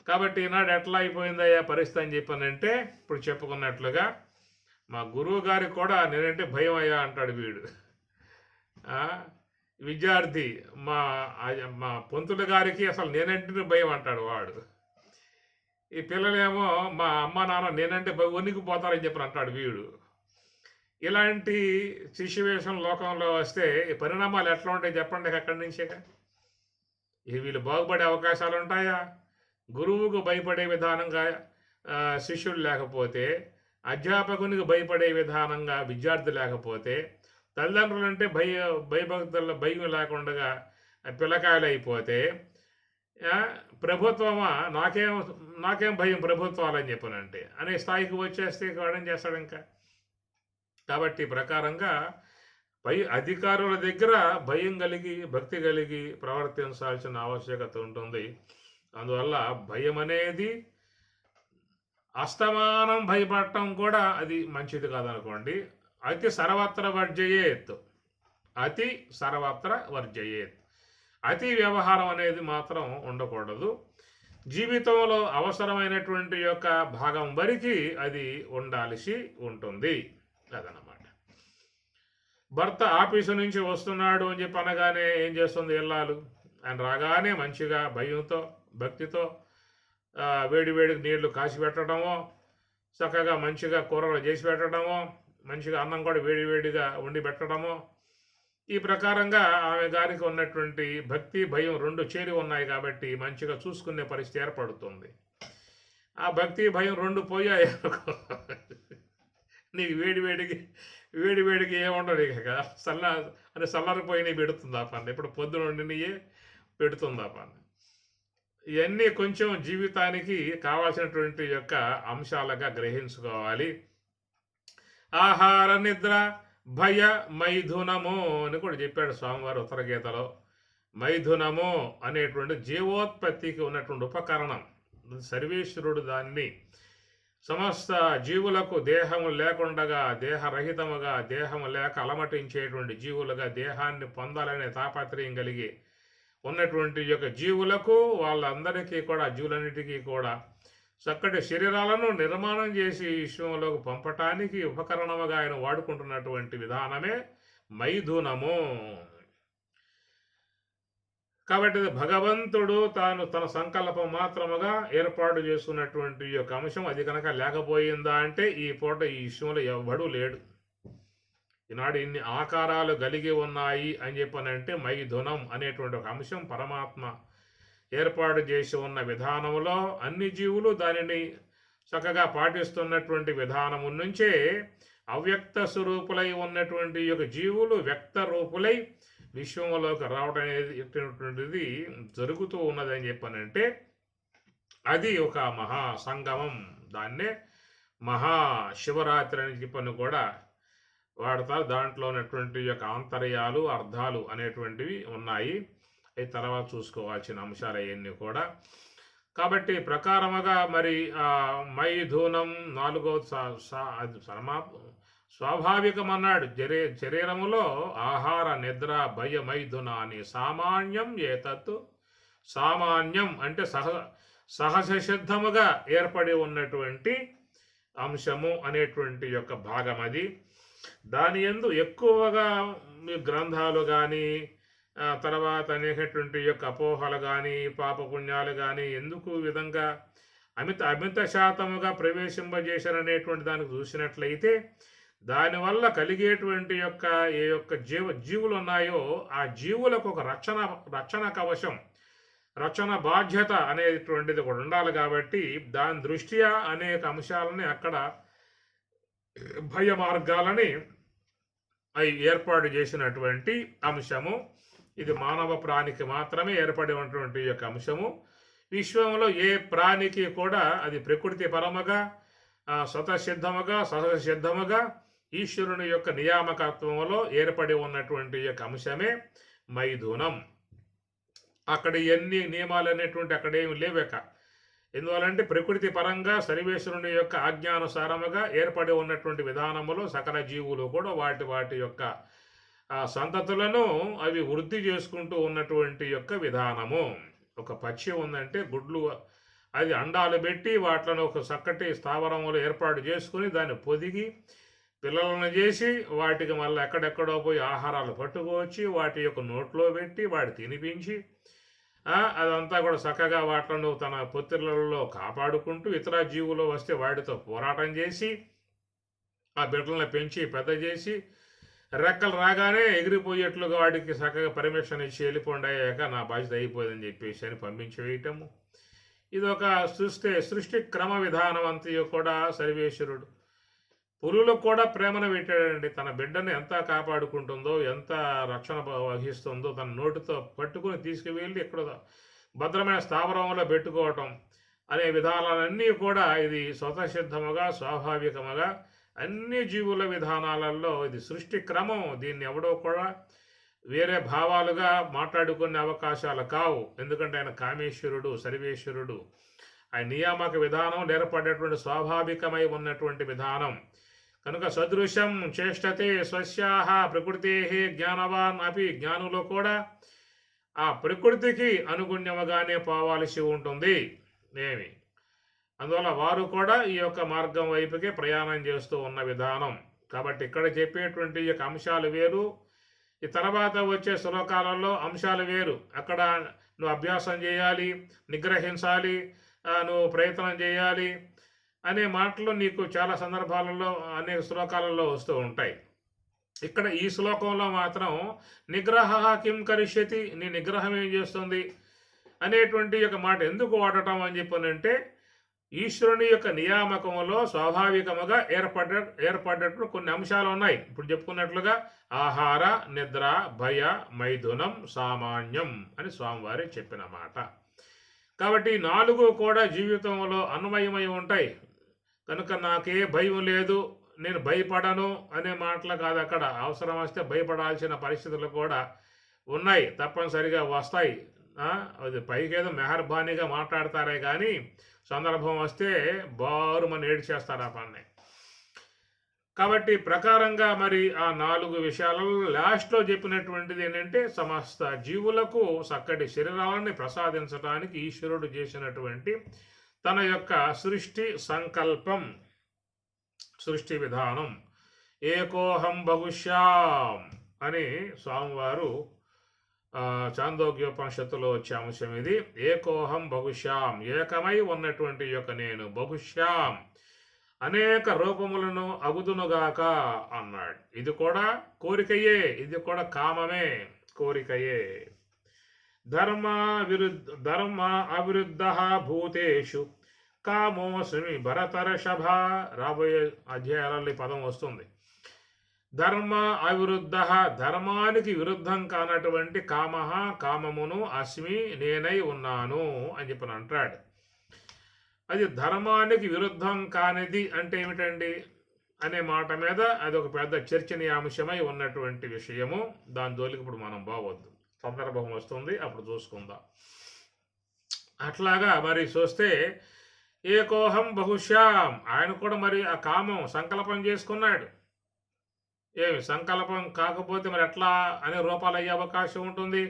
కాబట్టి ఈనాడు ఎట్లా అయిపోయిందయ్యా పరిస్థితి అని చెప్పానంటే, ఇప్పుడు చెప్పుకున్నట్లుగా మా గురువు గారికి కూడా నేనంటే భయం అయ్యా అంటాడు వీడు. విద్యార్థి మా మా పంతులు గారికి అసలు నేనంటే భయం అంటాడు వాడు. ఈ పిల్లలేమో మా అమ్మ నాన్న నేనంటే వణికిపోతారని చెప్పి అంటాడు వీడు. ఇలాంటి సిచ్యువేషన్ లోకంలో వస్తే ఈ పరిణామాలు ఎట్లా ఉంటాయి చెప్పండి అక్కడి నుంచేగా. వీళ్ళు బాగుపడే అవకాశాలు ఉంటాయా? గురువుకు భయపడే విధానంగా శిష్యుడు లేకపోతే, అధ్యాపకునికి భయపడే విధానంగా విద్యార్థి లేకపోతే, తల్లిదండ్రులంటే భయభక్తుల భయం లేకుండా పిల్లకాయలు అయిపోతే, ప్రభుత్వమా నాకేం నాకేం భయం ప్రభుత్వాలని చెప్పనంటే అనే స్థాయికి వచ్చేస్తే వాడేం చేస్తాడు ఇంకా. కాబట్టి ప్రకారంగా పై అధికారుల దగ్గర భయం కలిగి భక్తి కలిగి ప్రవర్తించాల్సిన ఆవశ్యకత ఉంటుంది. అందువల్ల భయం అనేది అస్తమానం భయపడటం కూడా అది మంచిది కాదనుకోండి. అతి సర్వత్ర వర్జయేత్, అతి సర్వత్ర వర్జయేత్. అతి వ్యవహారం అనేది మాత్రం ఉండకూడదు. జీవితంలో అవసరమైనటువంటి యొక్క భాగం వరకు అది ఉండాల్సి ఉంటుంది. అదనమాట. భర్త ఆఫీసు నుంచి వస్తున్నాడు అని చెప్పి అనగానే ఏం చేస్తుంది ఇల్లాలు? ఆయన రాగానే మంచిగా భయంతో భక్తితో వేడివేడికి నీళ్లు కాసి పెట్టడమో, చక్కగా మంచిగా కూరలు చేసి పెట్టడమో, మంచిగా అన్నం కూడా వేడివేడిగా వండి పెట్టడమో, ఈ ప్రకారంగా ఆమె గారికి ఉన్నటువంటి భక్తి భయం రెండు చేరి ఉన్నాయి కాబట్టి మంచిగా చూసుకునే పరిస్థితి ఏర్పడుతుంది. ఆ భక్తి భయం రెండు పోయాయి అనుకో, నీకు వేడివేడికి ఏముండదు ఇక కదా. చల్లారిపోయినవి పెడుతుంది ఆ పని. ఇప్పుడు పొద్దున వండినయే పెడుతుంది ఆ పని. ఇవన్నీ కొంచెం జీవితానికి కావాల్సినటువంటి యొక్క అంశాలుగా గ్రహించుకోవాలి. ఆహార నిద్ర భయ మైథునము అని కూడా చెప్పాడు స్వామివారు ఉత్తరగీతలో. మైథునము అనేటువంటి జీవోత్పత్తికి ఉన్నటువంటి ఉపకరణం. సర్వేశ్వరుడు దాన్ని సమస్త జీవులకు దేహము లేకుండగా దేహరహితముగా దేహము లేక అలమటించేటువంటి జీవులుగా దేహాన్ని పొందాలనే తాపత్రయం కలిగి ఉన్నటువంటి యొక్క జీవులకు వాళ్ళందరికీ కూడా జీవులన్నిటికీ కూడా చక్కటి శరీరాలను నిర్మాణం చేసి విశ్వంలోకి పంపటానికి ఉపకరణముగా ఆయన వాడుకుంటున్నటువంటి విధానమే మైథునము. కాబట్టి భగవంతుడు తాను తన సంకల్పం మాత్రముగా ఏర్పాటు చేసుకున్నటువంటి యొక్క అంశం అది కనుక లేకపోయిందా అంటే ఈ పూట ఈ విశ్వంలో ఎవ్వడూ లేడు. ఈనాడు ఇన్ని ఆకారాలు కలిగి ఉన్నాయి అని చెప్పనంటే మైథునం అనేటువంటి ఒక అంశం పరమాత్మ ఏర్పాటు చేసి ఉన్న విధానంలో అన్ని జీవులు దానిని చక్కగా పాటిస్తున్నటువంటి విధానము నుంచే అవ్యక్త స్వరూపులై ఉన్నటువంటి యొక్క జీవులు వ్యక్త రూపులై విశ్వంలోకి రావడం అనేటువంటిది జరుగుతూ ఉన్నదని చెప్పనంటే అది ఒక మహాసంగమం. దాన్నే మహాశివరాత్రి అని చెప్పని కూడా వాడతారు. దాంట్లో ఉన్నటువంటి యొక్క ఆంతర్యాలు అర్థాలు అనేటువంటివి ఉన్నాయి. అవి తర్వాత చూసుకోవాల్సిన అంశాలు అవన్నీ కూడా. కాబట్టి ప్రకారముగా మరి మైథునం 4వ స్వాభావికమన్నాడు. శరీరములో ఆహార నిద్ర భయ మైథునాన్ని సామాన్యం ఏతత్తు. సామాన్యం అంటే సహజ సిద్ధముగా ఏర్పడి ఉన్నటువంటి అంశము అనేటువంటి యొక్క భాగం అది. దాని యందు ఎక్కువగా గ్రంథాలు కానీ తర్వాత అనేకటువంటి యొక్క అపోహలు కానీ పాపపుణ్యాలు కానీ ఎందుకు విధంగా అమిత శాతముగా ప్రవేశింపజేశారనేటువంటి దానికి చూసినట్లయితే దానివల్ల కలిగేటువంటి యొక్క ఏ యొక్క జీవులు ఉన్నాయో ఆ జీవులకు ఒక రక్షణ కవచం రక్షణ బాధ్యత అనేటువంటిది కూడా ఉండాలి. కాబట్టి దాని దృష్ట్యా అనేక అంశాలని అక్కడ భయ మార్గాలని అవి ఏర్పాటు చేసినటువంటి అంశము. ఇది మానవ ప్రాణికి మాత్రమే ఏర్పడి ఉన్నటువంటి యొక్క అంశము. విశ్వంలో ఏ ప్రాణికి కూడా అది ప్రకృతి పరముగా స్వతసిద్ధముగా సహజ సిద్ధముగా ఈశ్వరుని యొక్క నియామకత్వంలో ఏర్పడి ఉన్నటువంటి యొక్క అంశమే మైథునం. అక్కడ ఎన్ని నియమాలు అనేటువంటి అక్కడేమి లేవక. ఎందువలంటే ప్రకృతి పరంగా సర్వేశ్వరుని యొక్క ఆజ్ఞానుసారముగా ఏర్పడి ఉన్నటువంటి విధానములో సకల జీవులు కూడా వాటి యొక్క సంతతులను అవి వృద్ధి చేసుకుంటూ ఉన్నటువంటి యొక్క విధానము. ఒక పక్షి ఉందంటే గుడ్లు అది అండాలు పెట్టి వాటిని ఒక చక్కటి స్థావరములు ఏర్పాటు చేసుకుని దాన్ని పొదిగి పిల్లలను చేసి వాటికి మళ్ళీ ఎక్కడెక్కడో పోయి ఆహారాలు పట్టుకోవచ్చి వాటి యొక్క నోట్లో పెట్టి వాటి తినిపించి అదంతా కూడా చక్కగా వాటిలను తన పొత్తిళ్లలో కాపాడుకుంటూ ఇతర జీవులు వస్తే వాటితో పోరాటం చేసి ఆ బిడ్డలను పెంచి పెద్ద చేసి రెక్కలు రాగానే ఎగిరిపోయేట్లుగా వాడికి చక్కగా పర్మిషన్ ఇచ్చి వెళ్ళిపోండి అయ్యాక నా బాధ్యత అయిపోయిందని చెప్పేసి అని పంపించి వేయటము. ఇది ఒక సృష్టి క్రమ విధానం అంతయో కూడా సర్వేశ్వరుడు పురులకు కూడా ప్రేమను పెట్టాడండి. తన బిడ్డను ఎంత కాపాడుకుంటుందో, ఎంత రక్షణ వహిస్తుందో తన నోటితో పట్టుకుని తీసుకువెళ్ళి ఇక్కడ భద్రమైన స్థావరంలో పెట్టుకోవటం అనే విధానాలన్నీ కూడా ఇది స్వతసిద్ధముగా స్వాభావికముగా అన్ని జీవుల విధానాలలో ఇది సృష్టి క్రమం. దీన్ని ఎవడో కూడా వేరే భావాలుగా మాట్లాడుకునే అవకాశాలు కావు. ఎందుకంటే ఆయన కామేశ్వరుడు, సర్వేశ్వరుడు. ఆయన నియామక విధానం ఏర్పడేటువంటి స్వాభావికమై ఉన్నటువంటి విధానం కనుక సదృశం చేష్టతే స్వస్యాహ ప్రకృతే జ్ఞానవాన్ అపి జ్ఞానులో కూడా ఆ ప్రకృతికి అనుగుణ్యముగానే పోవాల్సి ఉంటుంది ఏమి. అందువల్ల వారు కూడా ఈ యొక్క మార్గం వైపుకే ప్రయాణం చేస్తూ ఉన్న విధానం. కాబట్టి ఇక్కడ చెప్పేటువంటి ఈ యొక్క అంశాలు వేరు, ఈ తర్వాత వచ్చే శ్లోకాలలో అంశాలు వేరు. అక్కడ నువ్వు అభ్యాసం చేయాలి, నిగ్రహించాలి, నువ్వు ప్రయత్నం చేయాలి అనే మాటలు నీకు చాలా సందర్భాలలో అనేక శ్లోకాలలో వస్తూ ఉంటాయి. ఇక్కడ ఈ శ్లోకంలో మాత్రం నిగ్రహ కిం కరిష్యతి, నీ నిగ్రహం ఏం చేస్తుంది అనేటువంటి యొక్క మాట ఎందుకు వాడటం అని చెప్పనంటే ఈశ్వరుని యొక్క నియామకంలో స్వాభావికముగా ఏర్పడ్డట్లు కొన్ని అంశాలు ఉన్నాయి. ఇప్పుడు చెప్పుకున్నట్లుగా ఆహార, నిద్ర, భయ, మైథునం, సామాన్యం అని స్వామివారి చెప్పిన మాట. కాబట్టి 4 కూడా జీవితంలో అన్వయమై ఉంటాయి. కనుక నాకే భయం లేదు, నేను భయపడను అనే మాటలు కాదు. అక్కడ అవసరం వస్తే భయపడాల్సిన పరిస్థితులు కూడా ఉన్నాయి, తప్పనిసరిగా వస్తాయి. అది పైకేదో మెహర్బానీగా మాట్లాడతారే కానీ సందర్భం వస్తే బారుమని ఏడ్చేస్తారు ఆ పని. కాబట్టి ప్రకారంగా మరి ఆ 4 విషయాలలో లాస్ట్లో చెప్పినటువంటిది ఏంటంటే సమస్త జీవులకు చక్కటి శరీరాలని ప్రసాదించడానికి ఈశ్వరుడు చేసినటువంటి తన యొక్క సృష్టి సంకల్పం, సృష్టి విధానం. ఏకోహం బహుశ్యాం అని స్వామివారు చాందోగ్యోపనిషత్తులో వచ్చే అంశం ఇది. ఏకోహం బహుశ్యాం, ఏకమై ఉన్నటువంటి యొక్క నేను బహుశ్యాం అనేక రూపములను అగుదునుగాక అన్నాడు. ఇది కూడా కోరికయే, ఇది కూడా కామమే, కోరికయే. ధర్మ అవిరుద్ధ భూతేషు కామోస్మి భరతర్షభ. రాబోయే అధ్యాయాలలో ఈ పదం వస్తుంది. ధర్మ అవిరుద్ధ, ధర్మానికి విరుద్ధం కానటువంటి కామమును అస్మి నేనై ఉన్నాను అని చెప్పిన అంటాడు. అది ధర్మానికి విరుద్ధం కానిది అంటే ఏమిటండి అనే మాట మీద అది ఒక పెద్ద చర్చనీయాంశమై ఉన్నటువంటి విషయము. దాని జోలికి ఇప్పుడు మనం బాగొద్దు, సందర్భం వస్తుంది అప్పుడు చూసుకుందాం. అట్లాగా మరి చూస్తే ఏకోహం బహుశ్యాం, ఆయన కూడా మరి ఆ కామం సంకల్పం చేసుకున్నాడు. ఏమి సంకల్పం కాకపోతే మరి ఎట్లా అనే రూపాలు అయ్యే అవకాశం ఉంటుంది.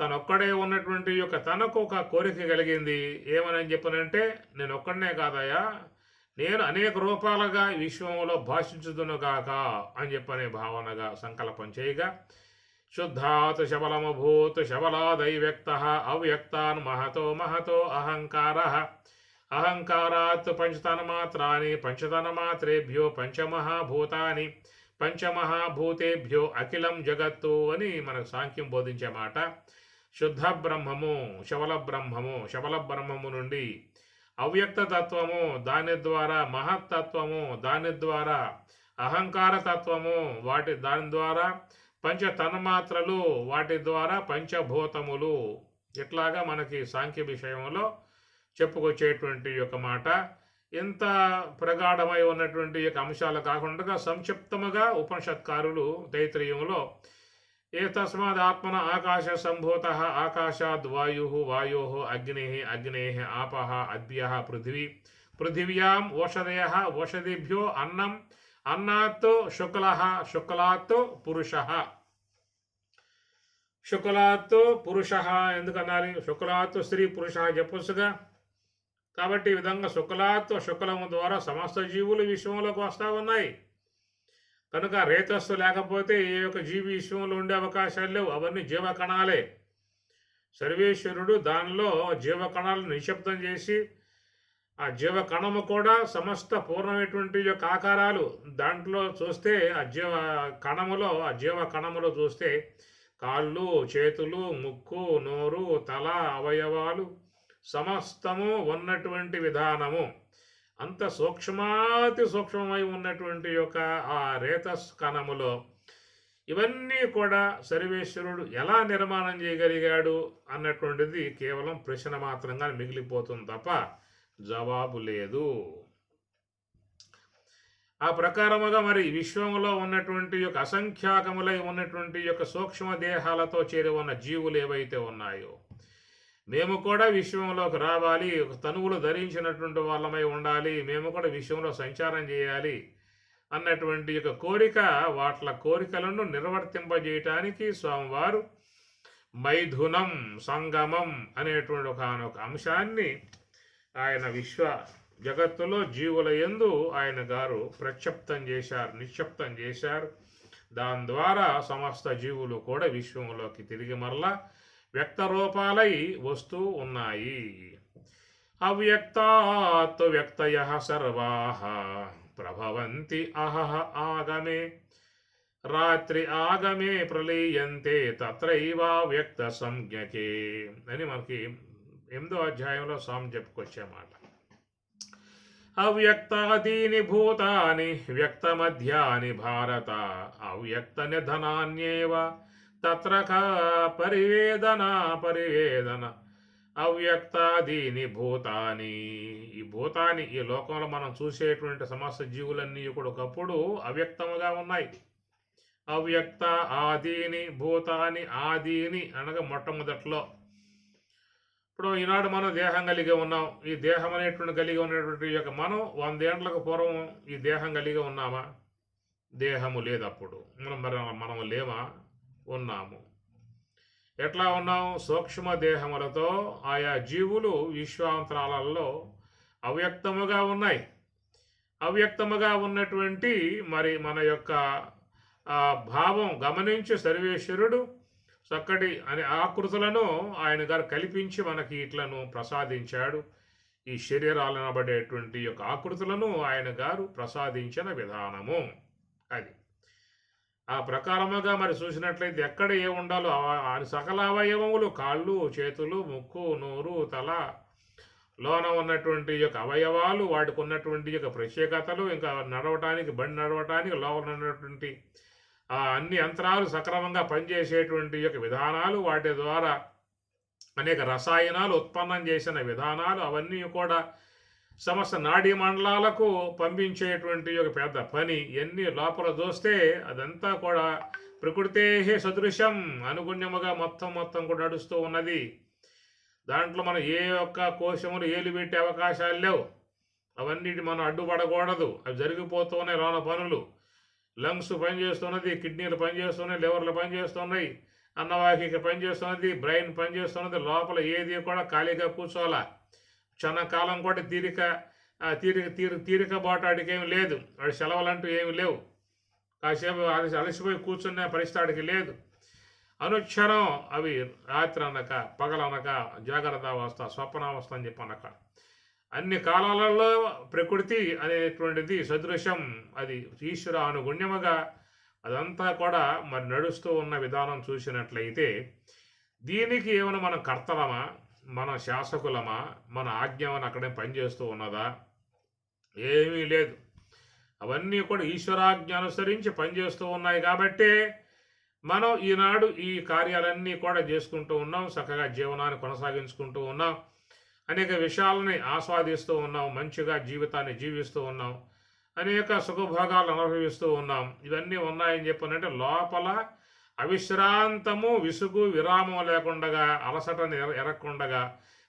తనొక్కడే ఉన్నటువంటి యొక్క తనకు ఒక కోరిక కలిగింది. ఏమని చెప్పనంటే నేను ఒక్కడనే కాదయ్యా, నేను అనేక రూపాలుగా విశ్వంలో భాషించుదునుగాక అని చెప్పనే భావనగా సంకల్పం చేయగా శుద్ధాత్ శబలమభూత్ శబలాదైవ్యక్త అవ్యక్తాన్ మహతో మహతో అహంకారాత్ పంచతన్మాత్రాని పంచతన్మాత్రేభ్యో పంచమహాభూతాని పంచమహాభూతేభ్యో అఖిలం జగత్తు అని మనకు సాంఖ్యం బోధించే మాట. శుద్ధ బ్రహ్మము, శబల బ్రహ్మము నుండి అవ్యక్త తత్వము, దాని ద్వారా మహత్తత్వము, దాని ద్వారా అహంకార తత్వము, దాని ద్వారా పంచ తన్మాత్రలు, వాటి ద్వారా పంచభూతములు, ఇట్లాగా మనకి సాంఖ్య విషయంలో చెప్పుకొచ్చేటువంటి యొక్క మాట. ఇంత ప్రగాఢమై ఉన్నటువంటి యొక్క అంశాలు కాకుండా సంక్షిప్తముగా ఉపనిషత్కారులు తైత్రీయంలో ఏ తస్మాద్ ఆత్మన ఆకాశ సంభూత ఆకాశాద్ వాయో అగ్నే ఆపః అద్భ్య పృథివ్యాం ఓషధేభ్యో అన్నాత్ శుక్లాత్ పురుష ఎందుకన్నారు? శుక్లాత్ స్త్రీ పురుష చెప్పొచ్చుగా. కాబట్టి ఈ విధంగా శుక్లము ద్వారా సమస్త జీవులు విశ్వంలోకి వస్తూ ఉన్నాయి. కనుక రేతస్సు లేకపోతే ఏ యొక్క జీవి విశ్వంలో ఉండే అవకాశాలు లేవు, అవన్నీ జీవకణాలే. సర్వేశ్వరుడు దానిలో జీవకణాలను నిశ్శబ్దం చేసి ఆ జీవకణము కూడా సమస్త పూర్ణమైనటువంటి యొక్క ఆకారాలు దాంట్లో చూస్తే ఆ జీవ కణములో చూస్తే కాళ్ళు, చేతులు, ముక్కు, నోరు, తల, అవయవాలు సమస్తము ఉన్నటువంటి విధానము అంత సూక్ష్మాతి సూక్ష్మమై ఉన్నటువంటి యొక్క ఆ రేతస్ కణములో ఇవన్నీ కూడా సర్వేశ్వరుడు ఎలా నిర్మాణం చేయగలిగాడు అన్నటువంటిది కేవలం ప్రశ్న మాత్రంగా మిగిలిపోతుంది తప్ప జవాబు లేదు. ఆ ప్రకారముగా మరి విశ్వంలో ఉన్నటువంటి యొక్క అసంఖ్యాకములై ఉన్నటువంటి యొక్క సూక్ష్మ దేహాలతో చేరి ఉన్న జీవులు ఏవైతే ఉన్నాయో మేము కూడా విశ్వంలోకి రావాలి, తనువులు ధరించినటువంటి వాళ్ళమై ఉండాలి, మేము కూడా విశ్వంలో సంచారం చేయాలి అన్నటువంటి యొక్క కోరిక, వాట్ల కోరికలను నిర్వర్తింపజేయటానికి స్వామివారు మైథునం సంగమం అనేటువంటి ఒక అంశాన్ని ఆయన విశ్వ జగత్తులో జీవుల యందు ఆయన గారు నిక్షిప్తం చేశారు. దాని ద్వారా సమస్త జీవులు కూడా విశ్వంలోకి తిరిగి మరలా వ్యక్త రూపాలై వస్తూ ఉన్నాయి. అవ్యక్తాత్ వ్యక్తయః సర్వాః ప్రభవంతి అహః ఆగమే రాత్రి ఆగమే ప్రలీయంతే తత్రైవ వ్యక్త సంజ్ఞకే అని మనకి 8వ అధ్యాయంలో స్వామి చెప్పుకొచ్చేమాట. అవ్యక్తాదీని భూతాని వ్యక్తమధ్యాని భారత అవ్యక్త నిధనాన్యేవ తత్ర పరివేదన అవ్యక్తాదీని భూతాని. ఈ భూతాని ఈ లోకంలో మనం చూసేటువంటి సమస్త జీవులన్నీ కూడా ఒకప్పుడు అవ్యక్తముగా ఉన్నాయి. అవ్యక్త ఆదీని భూతాని. ఆదీని అనగా మొట్టమొదట్లో. ఇప్పుడు ఈనాడు మనం దేహం కలిగి ఉన్నాం. ఈ దేహం అనేటువంటి కలిగి ఉన్నటువంటి యొక్క మనం 100 ఏళ్లకు పూర్వం ఈ దేహం కలిగి ఉన్నామా? దేహము లేదు. అప్పుడు మనం లేమా? ఉన్నాము. ఎట్లా ఉన్నాం? సూక్ష్మ దేహములతో ఆయా జీవులు విశ్వాంతరాలలో అవ్యక్తముగా ఉన్నాయి. అవ్యక్తముగా ఉన్నటువంటి మరి మన యొక్క భావం గమనించి సర్వేశ్వరుడు చక్కటి అనే ఆకృతులను ఆయన గారు కల్పించి మనకి ఇట్లను ప్రసాదించాడు. ఈ శరీరాలు అనబడేటువంటి యొక్క ఆకృతులను ఆయన గారు ప్రసాదించిన విధానము అది. ఆ ప్రకారముగా మరి చూసినట్లయితే ఎక్కడ ఏ ఉండాలో సకల అవయవములు, కాళ్ళు, చేతులు, ముక్కు, నోరు, తల లోన ఉన్నటువంటి యొక్క అవయవాలు, వాటికి ఉన్నటువంటి యొక్క ప్రత్యేకతలు, ఇంకా నడవటానికి బండి నడవటానికి లోపల ఉన్నటువంటి అన్ని యంత్రాలు సక్రమంగా పనిచేసేటువంటి యొక్క విధానాలు, వాటి ద్వారా అనేక రసాయనాలు ఉత్పన్నం చేసిన విధానాలు, అవన్నీ కూడా సమస్త నాడీ మండలాలకు పంపించేటువంటి ఒక పెద్ద పని. ఎన్ని లోపల చూస్తే అదంతా కూడా ప్రకృతే సదృశం అనుగుణ్యముగా మొత్తం కూడా నడుస్తూ ఉన్నది. దాంట్లో మనం ఏ ఒక్క కోశములు ఏలు పెట్టే అవకాశాలు లేవు. అవన్నిటి మనం అడ్డుపడకూడదు. అవి జరిగిపోతున్నాయి లోన పనులు. లంగ్స్ పనిచేస్తున్నది, కిడ్నీలు పనిచేస్తున్నాయి, లివర్లు పనిచేస్తున్నాయి, అన్నవాహిక పనిచేస్తున్నది, బ్రెయిన్ పనిచేస్తున్నది. లోపల ఏది కూడా ఖాళీగా కూర్చోవాలా. క్షణకాలం కూడా తీరిక బాటాడికి ఏమి లేదు. వాడి సెలవులంటూ ఏమి లేవు. కాసేపు అలసిపోయి కూర్చున్న పరిస్థితికి లేదు. అనుక్షణం అవి రాత్రి అనక పగలనక జాగ్రత్త అవస్థ, స్వప్నావస్థ అని చెప్పి అనక అన్ని కాలాలలో ప్రకృతి అనేటువంటిది సదృశం. అది ఈశ్వర అనుగుణ్యముగా అదంతా కూడా మరి నడుస్తూ ఉన్న విధానం చూసినట్లయితే దీనికి ఏమైనా మనం కర్తలమా, మన శాసకులమా, మన ఆజ్ఞమని అక్కడే పనిచేస్తూ ఉన్నదా? ఏమీ లేదు. అవన్నీ కూడా ఈశ్వరాజ్ఞ అనుసరించి పనిచేస్తూ ఉన్నాయి. కాబట్టే మనం ఈనాడు ఈ కార్యాలన్నీ కూడా చేసుకుంటూ ఉన్నాం. చక్కగా జీవనాన్ని కొనసాగించుకుంటూ ఉన్నాం. అనేక విషయాలని ఆస్వాదిస్తూ ఉన్నాం. మంచిగా జీవితాన్ని జీవిస్తూ ఉన్నాం. అనేక సుఖభోగాలు అనుభవిస్తూ ఉన్నాం. ఇవన్నీ ఉన్నాయని చెప్పనంటే లోపల అవిశ్రాంతము, విసుగు, విరామం లేకుండా, అలసటను ఎరగకుండా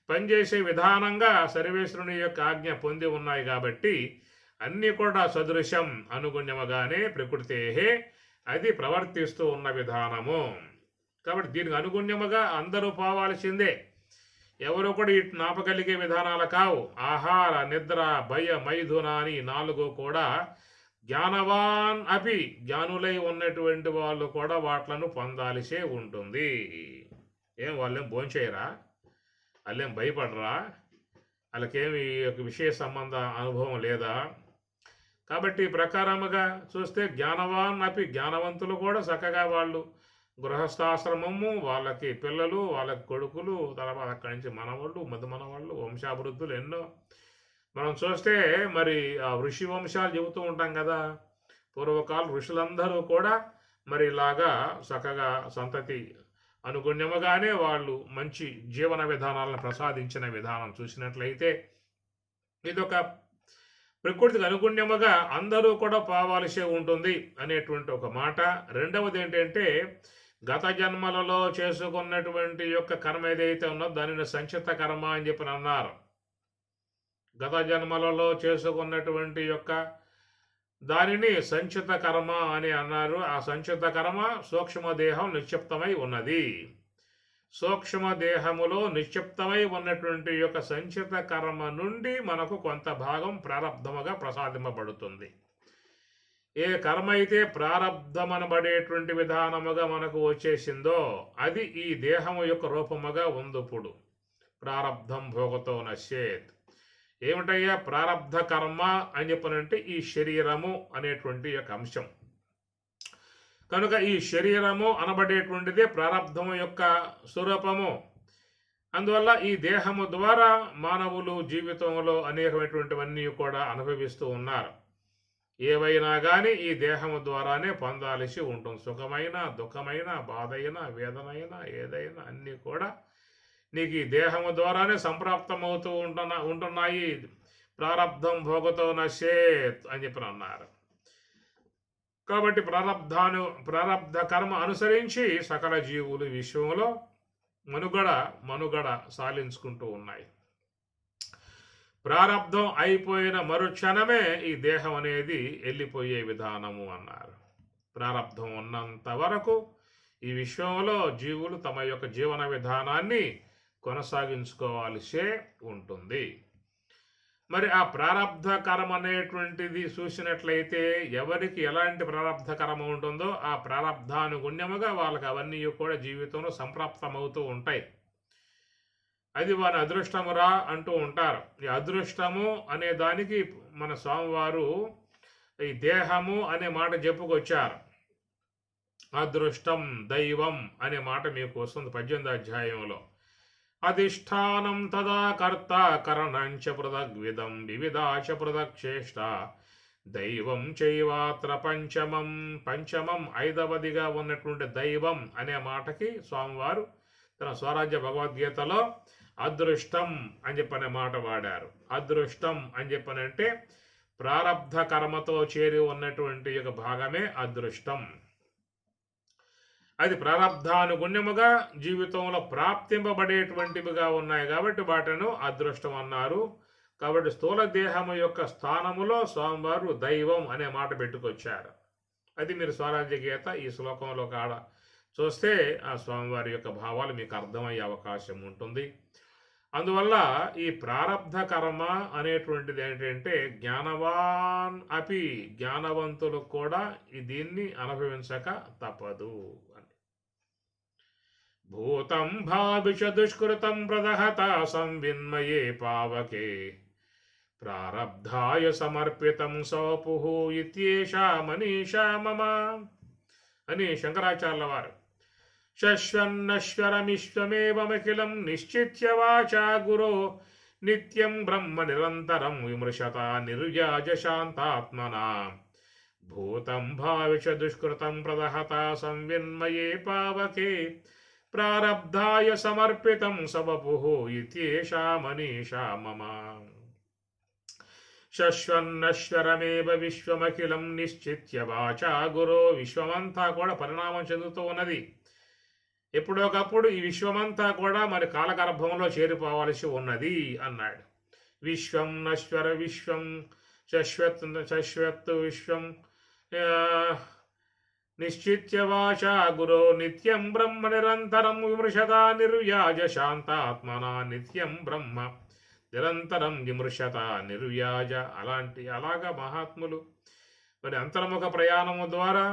పనిచేసే విధానంగా సర్వేశ్వరుని యొక్క ఆజ్ఞ పొంది ఉన్నాయి. కాబట్టి అన్నీ కూడా సదృశం అనుగుణ్యముగానే ప్రకృతే అది ప్రవర్తిస్తూ ఉన్న విధానము. కాబట్టి దీనికి అనుగుణ్యముగా అందరూ పోవాల్సిందే. ఎవరు కూడా ఇటు నాపగలిగే విధానాలు కావు. ఆహార, నిద్ర, భయ, మైథునాని 4 కూడా జ్ఞానవాన్ అపి, జ్ఞానులై ఉన్నటువంటి వాళ్ళు కూడా వాట్లను పొందాల్సే ఉంటుంది. ఏం వాళ్ళేం భోంచేయరా? వాళ్ళేం భయపడరా? వాళ్ళకేమి ఈ యొక్క విషయ సంబంధ అనుభవం లేదా? కాబట్టి ఈ ప్రకారముగా చూస్తే జ్ఞానవాన్ అపి జ్ఞానవంతులు కూడా చక్కగా వాళ్ళు గృహస్థాశ్రమము, వాళ్ళకి పిల్లలు, వాళ్ళకి కొడుకులు, తర్వాత అక్కడి నుంచి మనవాళ్ళు, మధుమనవాళ్ళు, వంశాభివృద్ధులు ఎన్నో మనం చూస్తే మరి ఆ ఋషి వంశాలు చెబుతూ ఉంటాం కదా. పూర్వకాల ఋషులందరూ కూడా మరి ఇలాగా చక్కగా సంతతి అనుగుణ్యముగానే వాళ్ళు మంచి జీవన విధానాలను ప్రసాదించిన విధానం చూసినట్లయితే ఇదొక ప్రకృతికి అనుగుణ్యముగా అందరూ కూడా పోవాల్సి ఉంటుంది అనేటువంటి ఒక మాట. రెండవది ఏంటంటే గత జన్మలలో చేసుకున్నటువంటి యొక్క కర్మ ఏదైతే ఉన్నదో దానిని సంచిత కర్మ అని చెప్పి అన్నారు. గత జన్మలలో చేసుకున్నటువంటి యొక్క దానిని సంచిత కర్మ అని అన్నారు. ఆ సంచిత కర్మ సూక్ష్మదేహం నిక్షిప్తమై ఉన్నది. సూక్ష్మదేహములో నిక్షిప్తమై ఉన్నటువంటి యొక్క సంచిత కర్మ నుండి మనకు కొంత భాగం ప్రారబ్ధముగా ప్రసాదింపబడుతుంది. ఏ కర్మ అయితే ప్రారబ్ధమనబడేటువంటి విధానముగా మనకు వచ్చేసిందో అది ఈ దేహము యొక్క రూపముగా ఉంది. ఇప్పుడు ప్రారబ్ధం భోగతో నశ్యేత్. ఏమిటయ్యా ప్రారబ్ధ కర్మ అని చెప్పనంటే ఈ శరీరము అనేటువంటి యొక్క అంశం. కనుక ఈ శరీరము అనబడేటువంటిదే ప్రారబ్ధము యొక్క స్వరూపము. అందువల్ల ఈ దేహము ద్వారా మానవులు జీవితంలో అనేకమైనటువంటివన్నీ కూడా అనుభవిస్తూ ఉన్నారు. ఏవైనా కానీ ఈ దేహము ద్వారానే పొందాల్సి ఉంటుంది. సుఖమైన, దుఃఖమైన, బాధ అయినా, వేదన అయినా, ఏదైనా అన్నీ కూడా నీకు ఈ దేహము ద్వారానే సంప్రాప్తమవుతూ ఉంటున్నాయి. ప్రారబ్ధం భోగతో నశ్యేత్ అని చెప్పి అన్నారు. కాబట్టి ప్రారబ్ధ కర్మ అనుసరించి సకల జీవులు విశ్వంలో మనుగడ సాలించుకుంటూ ఉన్నాయి. ప్రారబ్ధం అయిపోయిన మరుక్షణమే ఈ దేహం అనేది వెళ్ళిపోయే విధానము అన్నారు. ప్రారబ్ధం ఉన్నంత వరకు ఈ విశ్వంలో జీవులు తమ యొక్క జీవన విధానాన్ని కొనసాగించుకోవాల్సే ఉంటుంది. మరి ఆ ప్రారబ్ధ కర్మ అనేటువంటిది చూసినట్లయితే ఎవరికి ఎలాంటి ప్రారబ్ధ కర్మ ఉంటుందో ఆ ప్రారబ్ధానుగుణ్యముగా వాళ్ళకి అవన్నీ కూడా జీవితంలో సంప్రాప్తమవుతూ ఉంటాయి. అది వారి అదృష్టమురా అంటూ ఉంటారు. ఈ అదృష్టము అనే దానికి మన స్వామివారు ఈ దేహము అనే మాట చెప్పుకొచ్చారు. అదృష్టం దైవం అనే మాట మీకు వస్తుంది 18వ అధ్యాయంలో. అధిష్టానం తదా కర్త కరణంచ పృథగ్విదం వివిధాచ పృథక్షేష్ట దైవం చైవాత్ర పంచమం 5వదిగా ఉన్నటువంటి దైవం అనే మాటకి స్వామివారు తన స్వరాజ్య భగవద్గీతలో అదృష్టం అని చెప్పనే మాట వాడారు. అదృష్టం అని చెప్పనంటే ప్రారబ్ధ కర్మతో చేరి ఉన్నటువంటి యొక్క భాగమే అదృష్టం. అది ప్రారబ్ధానుగుణ్యముగా జీవితంలో ప్రాప్తింపబడేటువంటివిగా ఉన్నాయి కాబట్టి వాటిను అదృష్టం అన్నారు. కాబట్టి స్థూల దేహము యొక్క స్థానములో స్వామివారు దైవం అనే మాట పెట్టుకొచ్చారు. అది మీరు స్వరాజ్య గీత ఈ శ్లోకంలో కాడ చూస్తే ఆ స్వామివారి యొక్క భావాలు మీకు అర్థమయ్యే అవకాశం ఉంటుంది. అందువల్ల ఈ ప్రారబ్ధ కర్మ అనేటువంటిది ఏంటంటే జ్ఞానవాన్ అపి జ్ఞానవంతులు కూడా దీన్ని అనుభవించక తప్పదు అని. భూతం భావిష దుష్కృతం ప్రదహత సంవిన్మయే పావకే ప్రారబ్ధాయ సమర్పితం సోపుః ఇత్యేషా మనీషా మమ అని శంకరాచార్యుల వారు శశ్వన్నశ్వరమిశ్వమేవమఖిలం నిశ్చిత్య వాచా గురో నిత్యం బ్రహ్మ నిరంతరం విమృశత నిర్వ్యాజ శాంతాత్మనా భూతం భావిష దుష్కృతం ప్రదహత సంవిన్మయే పావకే ప్రారబ్ధాయ సమర్పితం సవపుః ఇత్యేషా మనీషా మమ. శశ్వన్నశ్వరమేవ విశ్వమఖిలం నిశ్చిత్య వాచా గురో. విశ్వమంతా కూడా పరిణామం చెందుతూ ఉన్నది. ఎప్పుడొకప్పుడు ఈ విశ్వమంతా కూడా మరి కాలగర్భంలో చేరిపోవాల్సి ఉన్నది అన్నాడు. విశ్వం నశ్వర విశ్వం శశ్వత్ విశ్వం నిశ్చిత్య వాచా గురో నిత్యం బ్రహ్మ నిరంతరం విమృశత నిర్వ్యాజ శాంతాత్మనా నిత్యం బ్రహ్మ నిరంతరం విమృశత నిర్వ్యాజ. అలాగా మహాత్ములు మరి అంతర్ముఖ ప్రయాణము ద్వారా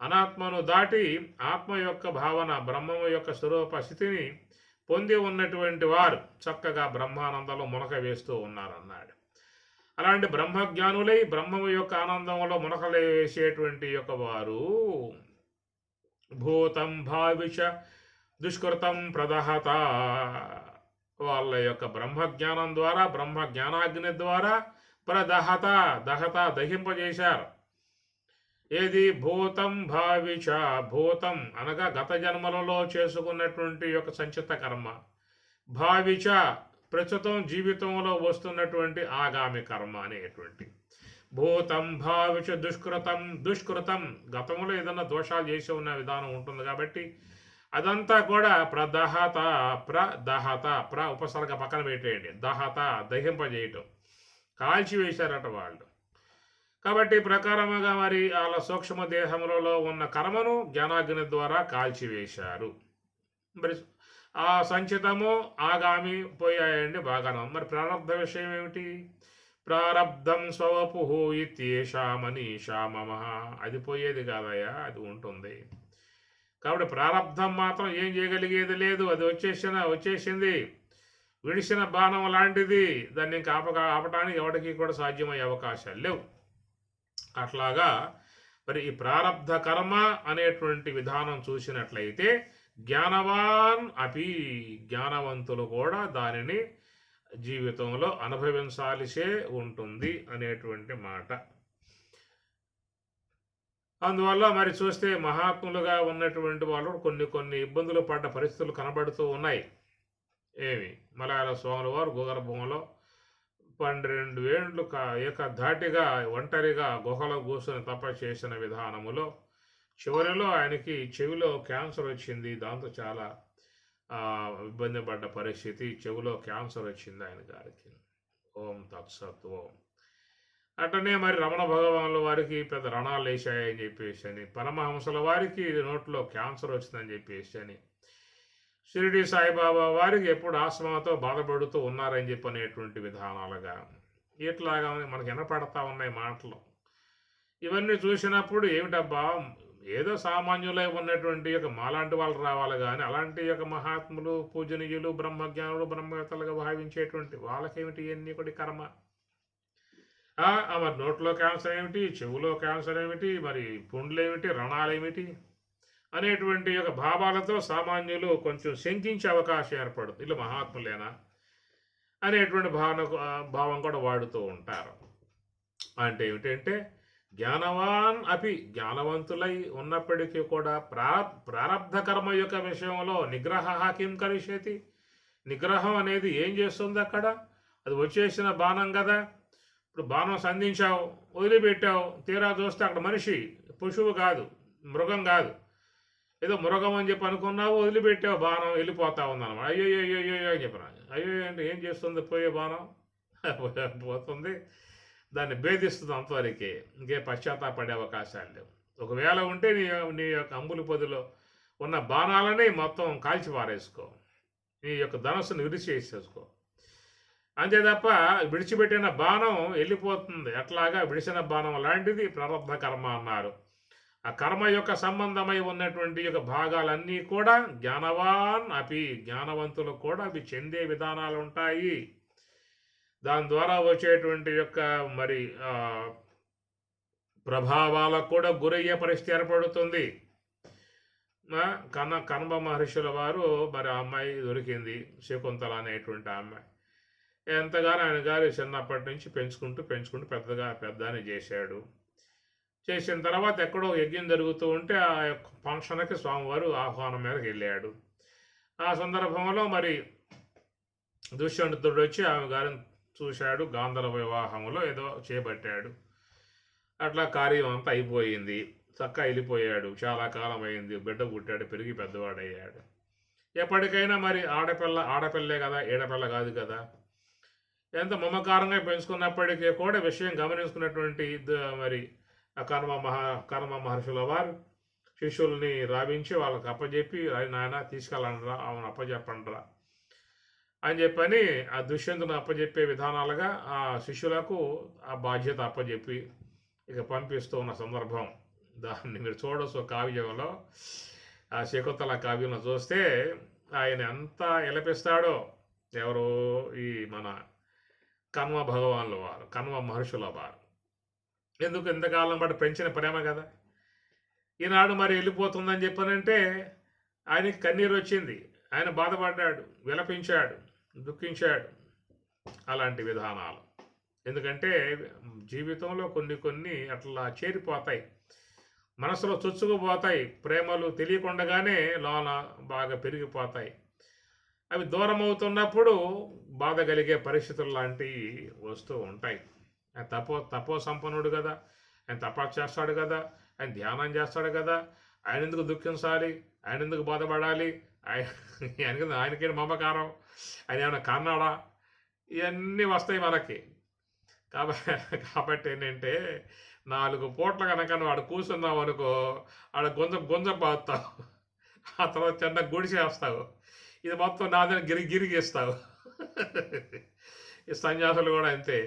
అనాత్మను దాటి ఆత్మ యొక్క భావన, బ్రహ్మము యొక్క స్వరూప స్థితిని పొంది ఉన్నటువంటి వారు చక్కగా బ్రహ్మానందంలో మునక వేస్తూ ఉన్నారన్నాడు. అలాంటి బ్రహ్మజ్ఞానులై బ్రహ్మము యొక్క ఆనందంలో మునకలే వేసేటువంటి యొక్క వారు భూతం భావిష దుష్కృతం ప్రదహత, వాళ్ళ యొక్క బ్రహ్మజ్ఞానం ద్వారా, బ్రహ్మ జ్ఞానాగ్ని ద్వారా ప్రదహత, దహింపజేశారు. ఏది? భూతం భావిష, భూతం అనగా గత జన్మలలో చేసుకున్నటువంటి యొక్క సంచిత కర్మ, భావిష ప్రస్తుతం జీవితంలో వస్తున్నటువంటి ఆగామి కర్మ అనేటువంటి. భూతం భావిష దుష్కృతం గతంలో ఏదైనా దోషాలు చేసి ఉన్న విధానం ఉంటుంది కాబట్టి అదంతా కూడా ప్రదహత ఉపసర్గ పక్కన పెట్టేయండి, దహింపజేయటం, కాల్చివేశారట వాళ్ళు. కాబట్టి ప్రకారముగా మరి వాళ్ళ సూక్ష్మ దేహములలో ఉన్న కర్మను జ్ఞానాగ్ని ద్వారా కాల్చివేశారు. మరి ఆ సంచితము ఆగామి పోయాయండి, బాగానే. మరి ప్రారంభ విషయం ఏమిటి? ప్రారబ్ధం స్వవపుహు ఇత్యేషా మనీషా మమ, అది పోయేది కాదయ్యా, అది ఉంటుంది. కాబట్టి ప్రారబ్ధం మాత్రం ఏం చేయగలిగేది లేదు, అది వచ్చేసింది. విడిసిన బాణం లాంటిది, దాన్ని ఇంకా ఆపటానికి ఎవరికి కూడా సాధ్యమయ్యే అవకాశాలు లేవు. అట్లాగా మరి ఈ ప్రారబ్ధ కర్మ అనేటువంటి విధానం చూసినట్లయితే జ్ఞానవాన్ అపి, జ్ఞానవంతులు కూడా దానిని జీవితంలో అనుభవించాల్సే ఉంటుంది అనేటువంటి మాట. అందువల్ల మరి చూస్తే మహాత్ములుగా ఉన్నటువంటి వాళ్ళు కొన్ని ఇబ్బందులు పడ్డ పరిస్థితులు కనబడుతూ ఉన్నాయి. ఏమి? మలయాళ స్వాముల వారు భూగర్భంలో 12 ఏండ్లు ఏకధాటిగా ఒంటరిగా గుహలో కూర్చొని తపస్సు చేసిన విధానములో చివరిలో ఆయనకి చెవిలో క్యాన్సర్ వచ్చింది. దాంతో చాలా ఇబ్బంది పడ్డ పరిస్థితి, చెవిలో క్యాన్సర్ వచ్చింది ఆయన గారికి. ఓం తత్సత్ ఓం. అట్లనే మరి రమణ భగవానుల వారికి పెద్ద రణాలు వేసాయని చెప్పేసి అని, పరమహంసల వారికి నోట్లో క్యాన్సర్ వచ్చిందని చెప్పేసి అని, షిరిడి సాయిబాబా వారికి ఎప్పుడు ఆస్మాతో బాధపడుతూ ఉన్నారని చెప్పనేటువంటి విధానాలుగా ఇట్లాగా మనకు వినపడతా ఉన్నాయి మాటలు. ఇవన్నీ చూసినప్పుడు ఏమిటబ్బా, ఏదో సామాన్యులై ఉన్నటువంటి యొక్క మాలాంటి వాళ్ళు రావాలి కానీ అలాంటి యొక్క మహాత్ములు, పూజనీయులు, బ్రహ్మజ్ఞానులు, బ్రహ్మవేత్తలుగా భావించేటువంటి వాళ్ళకేమిటి ఇవన్నీ కూడా కర్మ? మరి నోట్లో క్యాన్సర్ ఏమిటి, చెవులో క్యాన్సర్ ఏమిటి, మరి పుండ్లు ఏమిటి, రణాలేమిటి అనేటువంటి యొక్క భావాలతో సామాన్యులు కొంచెం శంకించే అవకాశం ఏర్పడుతుంది. వీళ్ళు మహాత్ములేనా అనేటువంటి భావం కూడా వాడుతూ ఉంటారు. అంటే ఏమిటంటే జ్ఞానవాన్ అపి, జ్ఞానవంతులై ఉన్నప్పటికీ కూడా ప్రారబ్ధ కర్మ యొక్క విషయంలో నిగ్రహ కిం కరిష్యతి, నిగ్రహం అనేది ఏం చేస్తుంది అక్కడ? అది వచ్చేసిన బాణం కదా. ఇప్పుడు బాణం సంధించావు, వదిలిపెట్టావు, తీరా చూస్తే అక్కడ మనిషి, పశువు కాదు, మృగం కాదు, ఏదో మృగం అని చెప్పి అనుకున్నావు, వదిలిపెట్టావు, బాణం వెళ్ళిపోతా ఉందన్నమాట. అయ్యో అయ్యో అని చెప్పిన. అయ్యో అంటే ఏం చేస్తుంది? పోయే బాణం పోతుంది, దాన్ని భేదిస్తుంది అంతవరకే, ఇంకే పశ్చాత్తాపడే అవకాశాలు లేవు. ఒకవేళ ఉంటే నీ యొక్క అంబులి పొదిలో ఉన్న బాణాలని మొత్తం కాల్చి పారేసుకో, నీ యొక్క ధనస్సును విడిచేసేసుకో. అంతే తప్ప విడిచిపెట్టిన బాణం వెళ్ళిపోతుంది. అట్లాగా విడిచిన బాణం లాంటిది ప్రారబ్ధ కర్మ అన్నారు. ఆ కర్మ యొక్క సంబంధమై ఉన్నటువంటి యొక్క భాగాలన్నీ కూడా జ్ఞానవాన్ అపి, జ్ఞానవంతులు కూడా అవి చెందే విధానాలు ఉంటాయి. దాని ద్వారా వచ్చేటువంటి యొక్క మరి ప్రభావాలకు కూడా గురయ్యే పరిస్థితి ఏర్పడుతుంది. కన్వ మహర్షుల వారు మరి ఆ అమ్మాయి దొరికింది, శకుంతల అనేటువంటి అమ్మాయి. ఎంతగానో ఆయన గారు చిన్నప్పటి నుంచి పెంచుకుంటూ పెద్దని చేశాడు. చేసిన తర్వాత ఎక్కడో యజ్ఞం జరుగుతూ ఉంటే ఆ యొక్క ఫంక్షన్కి స్వామివారు ఆహ్వానం మేరకు వెళ్ళాడు. ఆ సందర్భంలో మరి దుష్యంతుడు వచ్చి ఆమె గారిని చూశాడు, గాంధర్వ వివాహంలో ఏదో చేపట్టాడు. అట్లా కార్యం అంతా అయిపోయింది, చక్కగా వెళ్ళిపోయాడు. చాలా కాలం అయింది, బిడ్డ పుట్టాడు, పెరిగి పెద్దవాడయ్యాడు. ఎప్పటికైనా మరి ఆడపిల్లే కదా, ఏడపిల్ల కాదు కదా. ఎంత మమకారంగా పెంచుకున్నప్పటికీ కూడా విషయం గమనించుకున్నటువంటి మరి కర్మ మహర్షుల వారు శిష్యుల్ని రావించి వాళ్ళకి అప్పచెప్పి, నాయన తీసుకెళ్ళండిరా, ఆమెను అప్పచెప్పండిరా అని చెప్పని ఆ దుష్యంతుని అప్పచెప్పే విధానాలుగా ఆ శిష్యులకు ఆ బాధ్యత అప్పచెప్పి ఇక పంపిస్తూ ఉన్న సందర్భం దాన్ని మీరు చూడొచ్చు కావ్యంలో, ఆ శకుంతల కావ్యంలో చూస్తే ఆయన ఎంత ఎలపిస్తాడో. ఎవరు? ఈ మన కన్వ భగవాన్ల వారు, కన్వ మహర్షుల వారు. ఎందుకు ఇంతకాలం పాటు పెంచిన ప్రేమ కదా. ఈనాడు మరి వెళ్ళిపోతుందని చెప్పనంటే ఆయనకి కన్నీరు వచ్చింది. ఆయన బాధపడ్డాడు, విలపించాడు, దుఃఖించాడు. అలాంటి విధానాలు. ఎందుకంటే జీవితంలో కొన్ని కొన్ని అట్లా చేరిపోతాయి, మనసులో చొచ్చుకుపోతాయి. ప్రేమలు తెలియకుండానే లోన బాగా పెరిగిపోతాయి. అవి దూరం అవుతున్నప్పుడు బాధ కలిగే పరిస్థితులు లాంటివి వస్తూ ఉంటాయి. ఆయన తపో సంపన్నుడు కదా, ఆయన తపస్సు చేస్తాడు కదా, ఆయన ధ్యానం చేస్తాడు కదా. ఆయన ఎందుకు దుఃఖించాలి, ఆయన ఎందుకు బాధపడాలి, ఆయనకి మమకారం, ఆయన ఏమైనా కన్నాడా? ఇవన్నీ వస్తాయి మనకి. కాబట్టి ఏంటంటే 4 పూట్ల కనుక నువ్వు ఆడ కూర్చున్నావు అనుకో, ఆడ గుంజ బాస్తావు, ఆ తర్వాత చిన్న గుడిసేస్తావు, ఇది మొత్తం నాదని గిరిగిస్తావు. ఈ సన్యాసులు కూడా అంతే,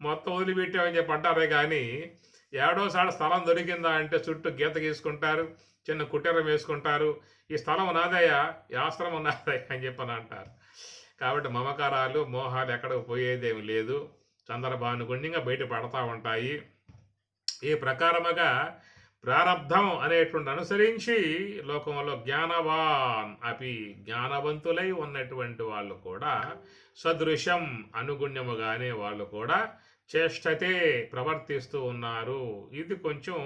మొత్తం వదిలిపెట్టామని చెప్పి అంటారే కానీ ఏడోసారి స్థలం దొరికిందా అంటే చుట్టూ గీత గీసుకుంటారు, చిన్న కుటీరం వేసుకుంటారు. ఈ స్థలం నాదయ్యా, ఈ ఆశ్రమం నాదయ్యా అని చెప్పని అంటారు. కాబట్టి మమకారాలు, మోహాలు ఎక్కడికి పోయేదేమి లేదు, చంద్రభానుగుణ్యంగా బయట పడతా ఉంటాయి. ఈ ప్రకారముగా ప్రారబ్ధం అనేటువంటి అనుసరించి లోకంలో జ్ఞానవాన్ అపి, జ్ఞానవంతులై ఉన్నటువంటి వాళ్ళు కూడా సదృశం అనుగుణ్యముగానే వాళ్ళు కూడా చేష్టతే ప్రవర్తిస్తూ ఉన్నారు. ఇది కొంచెం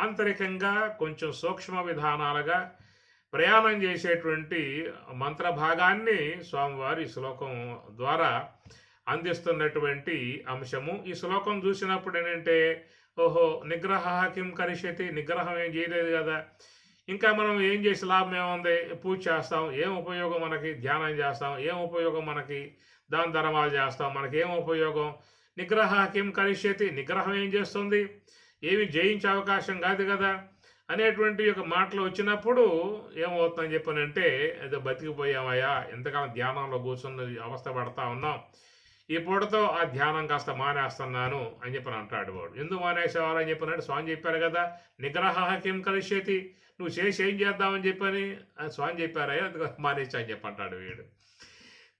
ఆంతరికంగా కొంచెం సూక్ష్మ విధానాలుగా ప్రయాణం చేసేటువంటి మంత్రభాగాన్ని స్వామివారి శ్లోకం ద్వారా అందిస్తున్నటువంటి అంశము. ఈ శ్లోకం చూసినప్పుడు ఏంటంటే, ఓహో నిగ్రహ కిం కరిష్యతి, నిగ్రహం ఏం చేయలేదు కదా, ఇంకా మనం ఏం చేసి లాభం ఏముంది, పూజ చేస్తాం ఏం ఉపయోగం మనకి, ధ్యానం చేస్తాం ఏం ఉపయోగం మనకి, దాన ధర్మాలు చేస్తాం మనకి ఏం ఉపయోగం, నిగ్రహ కిం కరిష్యతి, నిగ్రహం ఏం చేస్తుంది, ఏమి జయించే అవకాశం కాదు కదా అనేటువంటి ఒక మాటలు వచ్చినప్పుడు ఏమవుతుందని చెప్పనంటే, ఏదో బతికిపోయామయ్యా, ఎంతకాలం ధ్యానంలో కూర్చున్న అవస్థ పడతా ఉన్నాం, ఈ పూటతో ఆ ధ్యానం కాస్త మానేస్తున్నాను అని చెప్పని అంటాడు వాడు. ఎందుకు మానేసేవారు అని చెప్పినట్టు స్వామి చెప్పారు కదా, నిగ్రహ కిం కలిసేతి, నువ్వు చేసి ఏం చేద్దామని చెప్పని స్వామి చెప్పారయ్యా, అందుకు మానేసా అని చెప్పి అంటాడు వీడు.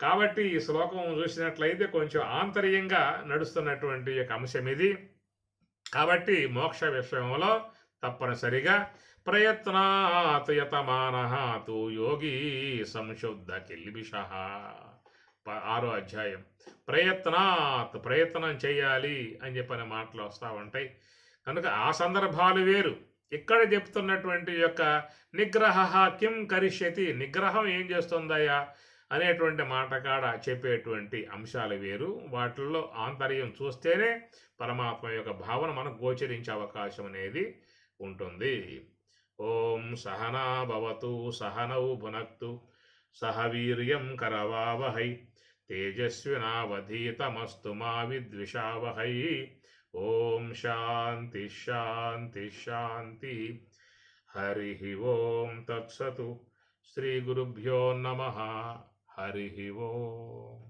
కాబట్టి ఈ శ్లోకం చూసినట్లయితే కొంచెం ఆంతర్యంగా నడుస్తున్నటువంటి యొక్క అంశం ఇది. కాబట్టి మోక్ష విషయంలో తప్పనిసరిగా ప్రయత్నాత్ యతమానః తు యోగి సంశుద్ధ కిల్బిషః. 6వ అధ్యాయం. ప్రయత్నం చేయాలి అని చెప్పిన మాటలు వస్తూ ఉంటాయి కనుక ఆ సందర్భాలు వేరు. ఇక్కడ చెప్తున్నటువంటి యొక్క నిగ్రహ కిం కరిష్యతి, నిగ్రహం ఏం చేస్తుందయ్యా అనేటువంటి మాట కాడ చెప్పేటువంటి అంశాలు వేరు. వాటిల్లో ఆంతర్యం చూస్తేనే పరమాత్మ యొక్క భావన మనకు గోచరించే అవకాశం అనేది ఉంటుంది. ఓం సహనా భవతు సహనౌ భునక్తు సహ వీర్యం కరవావహై తేజస్వినావధీతమస్తు మా విద్విషావహై. ఓం శాంతి శాంతి శాంతి. హరి ఓం తత్సతు. శ్రీ గురుభ్యో నమః. హరి ఓం.